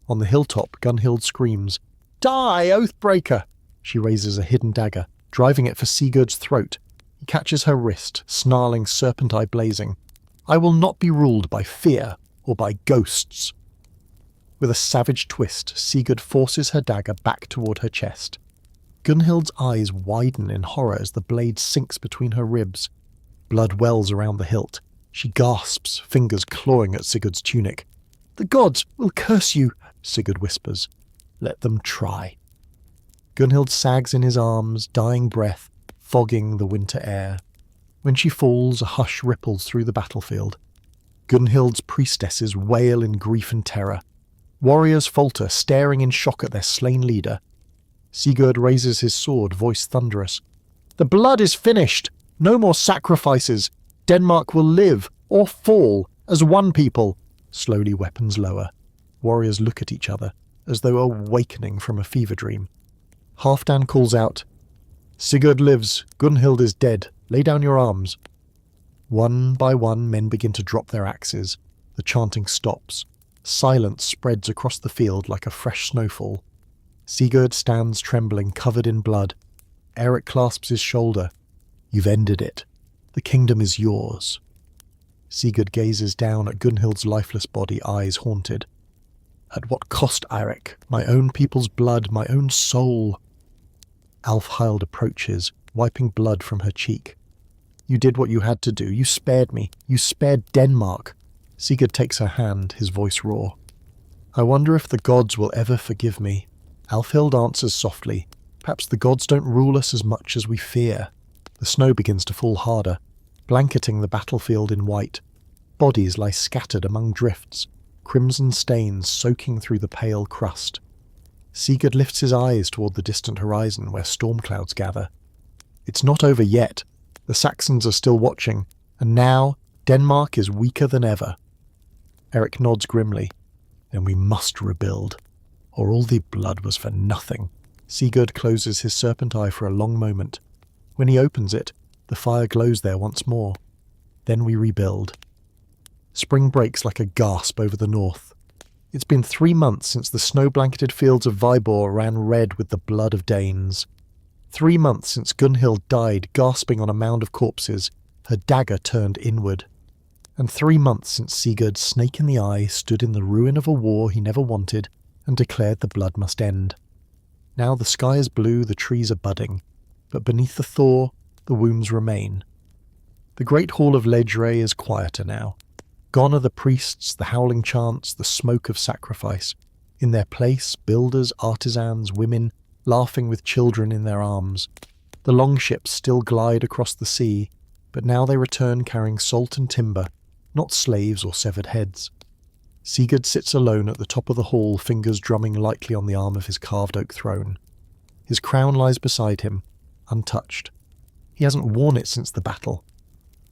On the hilltop, Gunhild screams, "Die, Oathbreaker!" She raises a hidden dagger, driving it for Sigurd's throat. He catches her wrist, snarling, serpent eye blazing. "I will not be ruled by fear or by ghosts." With a savage twist, Sigurd forces her dagger back toward her chest. Gunhild's eyes widen in horror as the blade sinks between her ribs. Blood wells around the hilt. She gasps, fingers clawing at Sigurd's tunic. "The gods will curse you," Sigurd whispers. "Let them try." Gunhild sags in his arms, dying breath, fogging the winter air. When she falls, a hush ripples through the battlefield. Gunhild's priestesses wail in grief and terror. Warriors falter, staring in shock at their slain leader. Sigurd raises his sword, voice thunderous. "The blood is finished! No more sacrifices! Denmark will live, or fall, as one people!" Slowly weapons lower. Warriors look at each other, as though awakening from a fever dream. Halfdan calls out, "Sigurd lives, Gunhild is dead, lay down your arms." One by one men begin to drop their axes. The chanting stops. Silence spreads across the field like a fresh snowfall. Sigurd stands trembling, covered in blood. Eric clasps his shoulder. "You've ended it. The kingdom is yours." Sigurd gazes down at Gunhild's lifeless body, eyes haunted. "At what cost, Eirik? My own people's blood, my own soul." Alfhild approaches, wiping blood from her cheek. "You did what you had to do. You spared me. You spared Denmark." Sigurd takes her hand, his voice raw. "I wonder if the gods will ever forgive me." Alfhild answers softly. "Perhaps the gods don't rule us as much as we fear." The snow begins to fall harder, blanketing the battlefield in white. Bodies lie scattered among drifts, crimson stains soaking through the pale crust. Sigurd lifts his eyes toward the distant horizon where storm clouds gather. It's not over yet. The Saxons are still watching, and now Denmark is weaker than ever. Eric nods grimly. "Then we must rebuild, or all the blood was for nothing." Sigurd closes his serpent eye for a long moment. When he opens it, the fire glows there once more. Then we rebuild. Spring breaks like a gasp over the north. It's been 3 months since the snow-blanketed fields of Viborg ran red with the blood of Danes. 3 months since Gunhild died gasping on a mound of corpses, her dagger turned inward. And 3 months since Sigurd Snake-in-the-Eye stood in the ruin of a war he never wanted and declared the blood must end. Now the sky is blue, the trees are budding, but beneath the thaw, the wounds remain. The great hall of Ledre is quieter now. Gone are the priests, the howling chants, the smoke of sacrifice. In their place, builders, artisans, women, laughing with children in their arms. The longships still glide across the sea, but now they return carrying salt and timber, not slaves or severed heads. Sigurd sits alone at the top of the hall, fingers drumming lightly on the arm of his carved oak throne. His crown lies beside him, untouched. He hasn't worn it since the battle.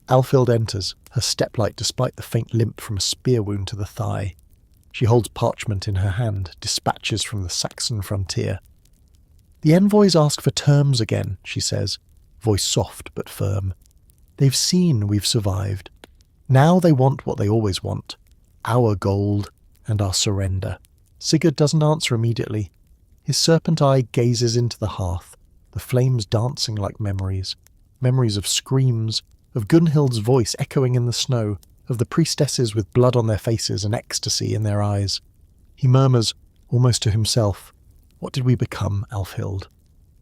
Alfhild enters, her step light despite the faint limp from a spear wound to the thigh. She holds parchment in her hand, dispatches from the Saxon frontier. "The envoys ask for terms again," she says, voice soft but firm. "They've seen we've survived. Now they want what they always want, our gold and our surrender." Sigurd doesn't answer immediately. His serpent eye gazes into the hearth, the flames dancing like memories. Memories of screams, of Gunhild's voice echoing in the snow, of the priestesses with blood on their faces and ecstasy in their eyes. He murmurs, almost to himself, "What did we become, Alfhild?"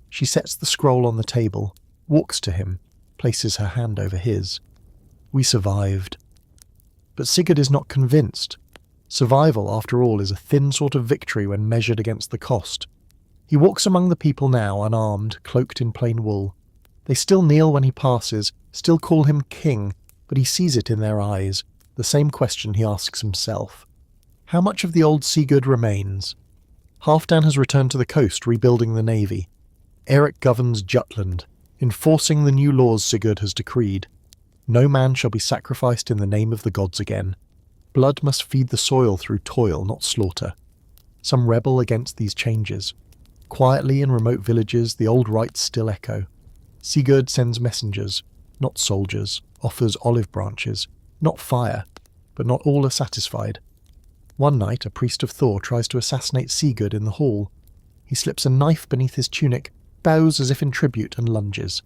She sets the scroll on the table, walks to him, places her hand over his. "We survived." But Sigurd is not convinced. Survival, after all, is a thin sort of victory when measured against the cost. He walks among the people now, unarmed, cloaked in plain wool. They still kneel when he passes, still call him king, but he sees it in their eyes, the same question he asks himself. How much of the old Sigurd remains? Halfdan has returned to the coast, rebuilding the navy. Eric governs Jutland, enforcing the new laws Sigurd has decreed. No man shall be sacrificed in the name of the gods again. Blood must feed the soil through toil, not slaughter. Some rebel against these changes. Quietly in remote villages, the old rites still echo. Sigurd sends messengers, not soldiers, offers olive branches, not fire. but not all are satisfied. One night, a priest of Thor tries to assassinate Sigurd in the hall. He slips a knife beneath his tunic, bows as if in tribute, and lunges.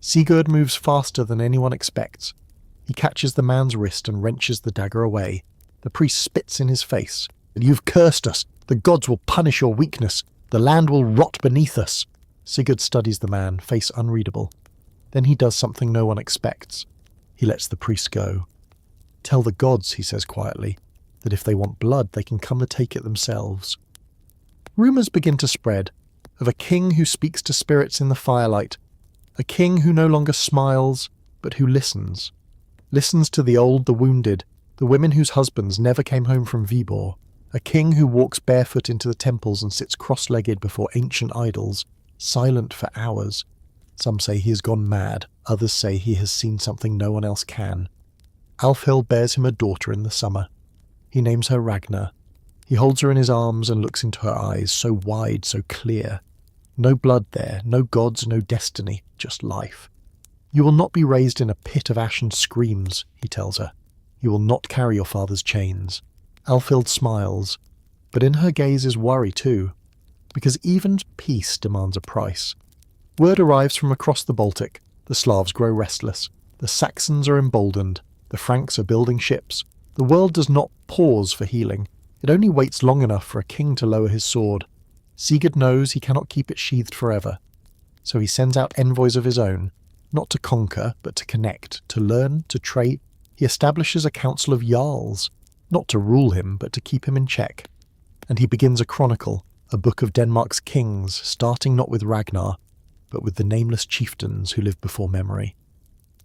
Sigurd moves faster than anyone expects. He catches the man's wrist and wrenches the dagger away. The priest spits in his face. "You've cursed us! The gods will punish your weakness! The land will rot beneath us!" Sigurd studies the man, face unreadable. Then he does something no one expects. He lets the priest go. "Tell the gods," he says quietly, "that if they want blood, they can come to take it themselves." Rumours begin to spread of a king who speaks to spirits in the firelight, a king who no longer smiles, but who listens. Listens to the old, the wounded, the women whose husbands never came home from Vibor, a king who walks barefoot into the temples and sits cross-legged before ancient idols, silent for hours. Some say he has gone mad, others say he has seen something no one else can. Alfhild bears him a daughter in the summer. He names her Ragnar. He holds her in his arms and looks into her eyes, so wide, so clear. No blood there, no gods, no destiny, just life. "You will not be raised in a pit of ashen screams," he tells her. "You will not carry your father's chains." Alfhild smiles, but in her gaze is worry too, because even peace demands a price. Word arrives from across the Baltic. The Slavs grow restless. The Saxons are emboldened. The Franks are building ships. The world does not pause for healing. It only waits long enough for a king to lower his sword. Sigurd knows he cannot keep it sheathed forever. So he sends out envoys of his own, not to conquer, but to connect, to learn, to trade. He establishes a council of jarls, not to rule him, but to keep him in check. And he begins a chronicle, a book of Denmark's kings, starting not with Ragnar, but with the nameless chieftains who lived before memory.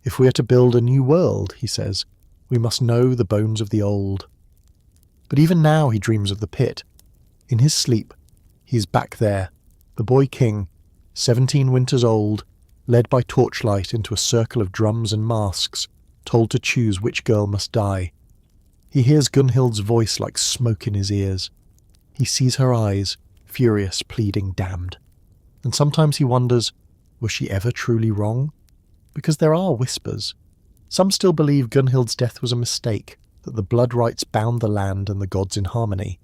"If we are to build a new world," he says, "we must know the bones of the old." But even now he dreams of the pit. In his sleep, he is back there, the boy king, 17 winters old, led by torchlight into a circle of drums and masks, told to choose which girl must die. He hears Gunhild's voice like smoke in his ears. He sees her eyes, furious, pleading, damned. And sometimes he wonders, was she ever truly wrong? Because there are whispers. Some still believe Gunhild's death was a mistake, that the blood rites bound the land and the gods in harmony.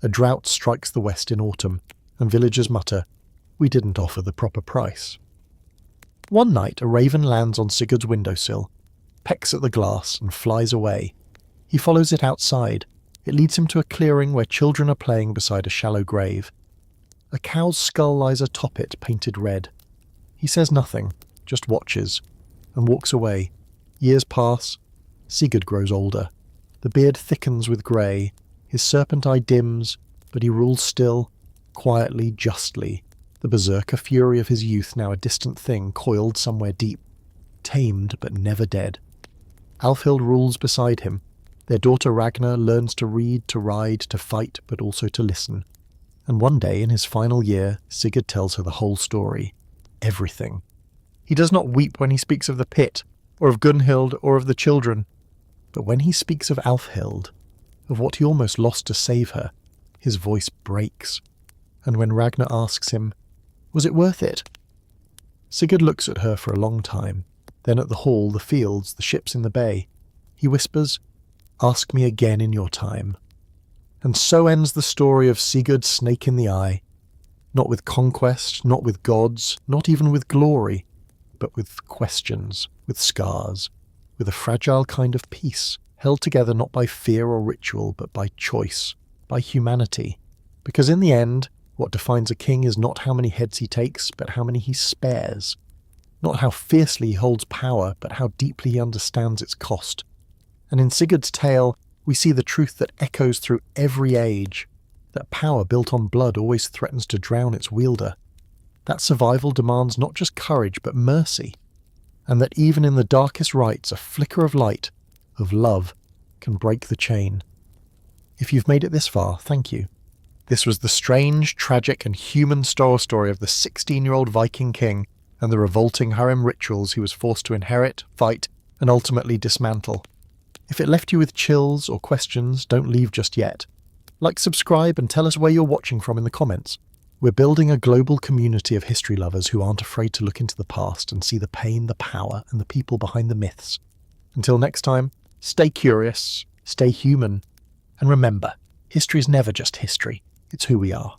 A drought strikes the west in autumn, and villagers mutter, "We didn't offer the proper price." One night a raven lands on Sigurd's windowsill, pecks at the glass and flies away. He follows it outside. It leads him to a clearing where children are playing beside a shallow grave. A cow's skull lies atop it, painted red. He says nothing, just watches, and walks away. Years pass. Sigurd grows older. The beard thickens with grey. His serpent eye dims, but he rules still, quietly, justly. The berserker fury of his youth now a distant thing, coiled somewhere deep. Tamed, but never dead. Alfhild rules beside him. Their daughter Ragnar learns to read, to ride, to fight, but also to listen. And one day, in his final year, Sigurd tells her the whole story. Everything. He does not weep when he speaks of the pit, or of Gunhild, or of the children. But when he speaks of Alfhild, of what he almost lost to save her, his voice breaks. And when Ragnar asks him, "Was it worth it?" Sigurd looks at her for a long time, then at the hall, the fields, the ships in the bay. He whispers, "Ask me again in your time." And so ends the story of Sigurd Snake-in-the-Eye. Not with conquest, not with gods, not even with glory, but with questions, with scars, with a fragile kind of peace, held together not by fear or ritual, but by choice, by humanity. Because in the end, what defines a king is not how many heads he takes, but how many he spares. Not how fiercely he holds power, but how deeply he understands its cost. And in Sigurd's tale, we see the truth that echoes through every age, that power built on blood always threatens to drown its wielder, that survival demands not just courage but mercy, and that even in the darkest rites a flicker of light, of love, can break the chain. If you've made it this far, thank you. This was the strange, tragic and human story of the 16-year-old Viking king and the revolting harem rituals he was forced to inherit, fight, and ultimately dismantle. If it left you with chills or questions, don't leave just yet. Like, subscribe, and tell us where you're watching from in the comments. We're building a global community of history lovers who aren't afraid to look into the past and see the pain, the power, and the people behind the myths. Until next time, stay curious stay human, and remember, history is never just history, it's who we are.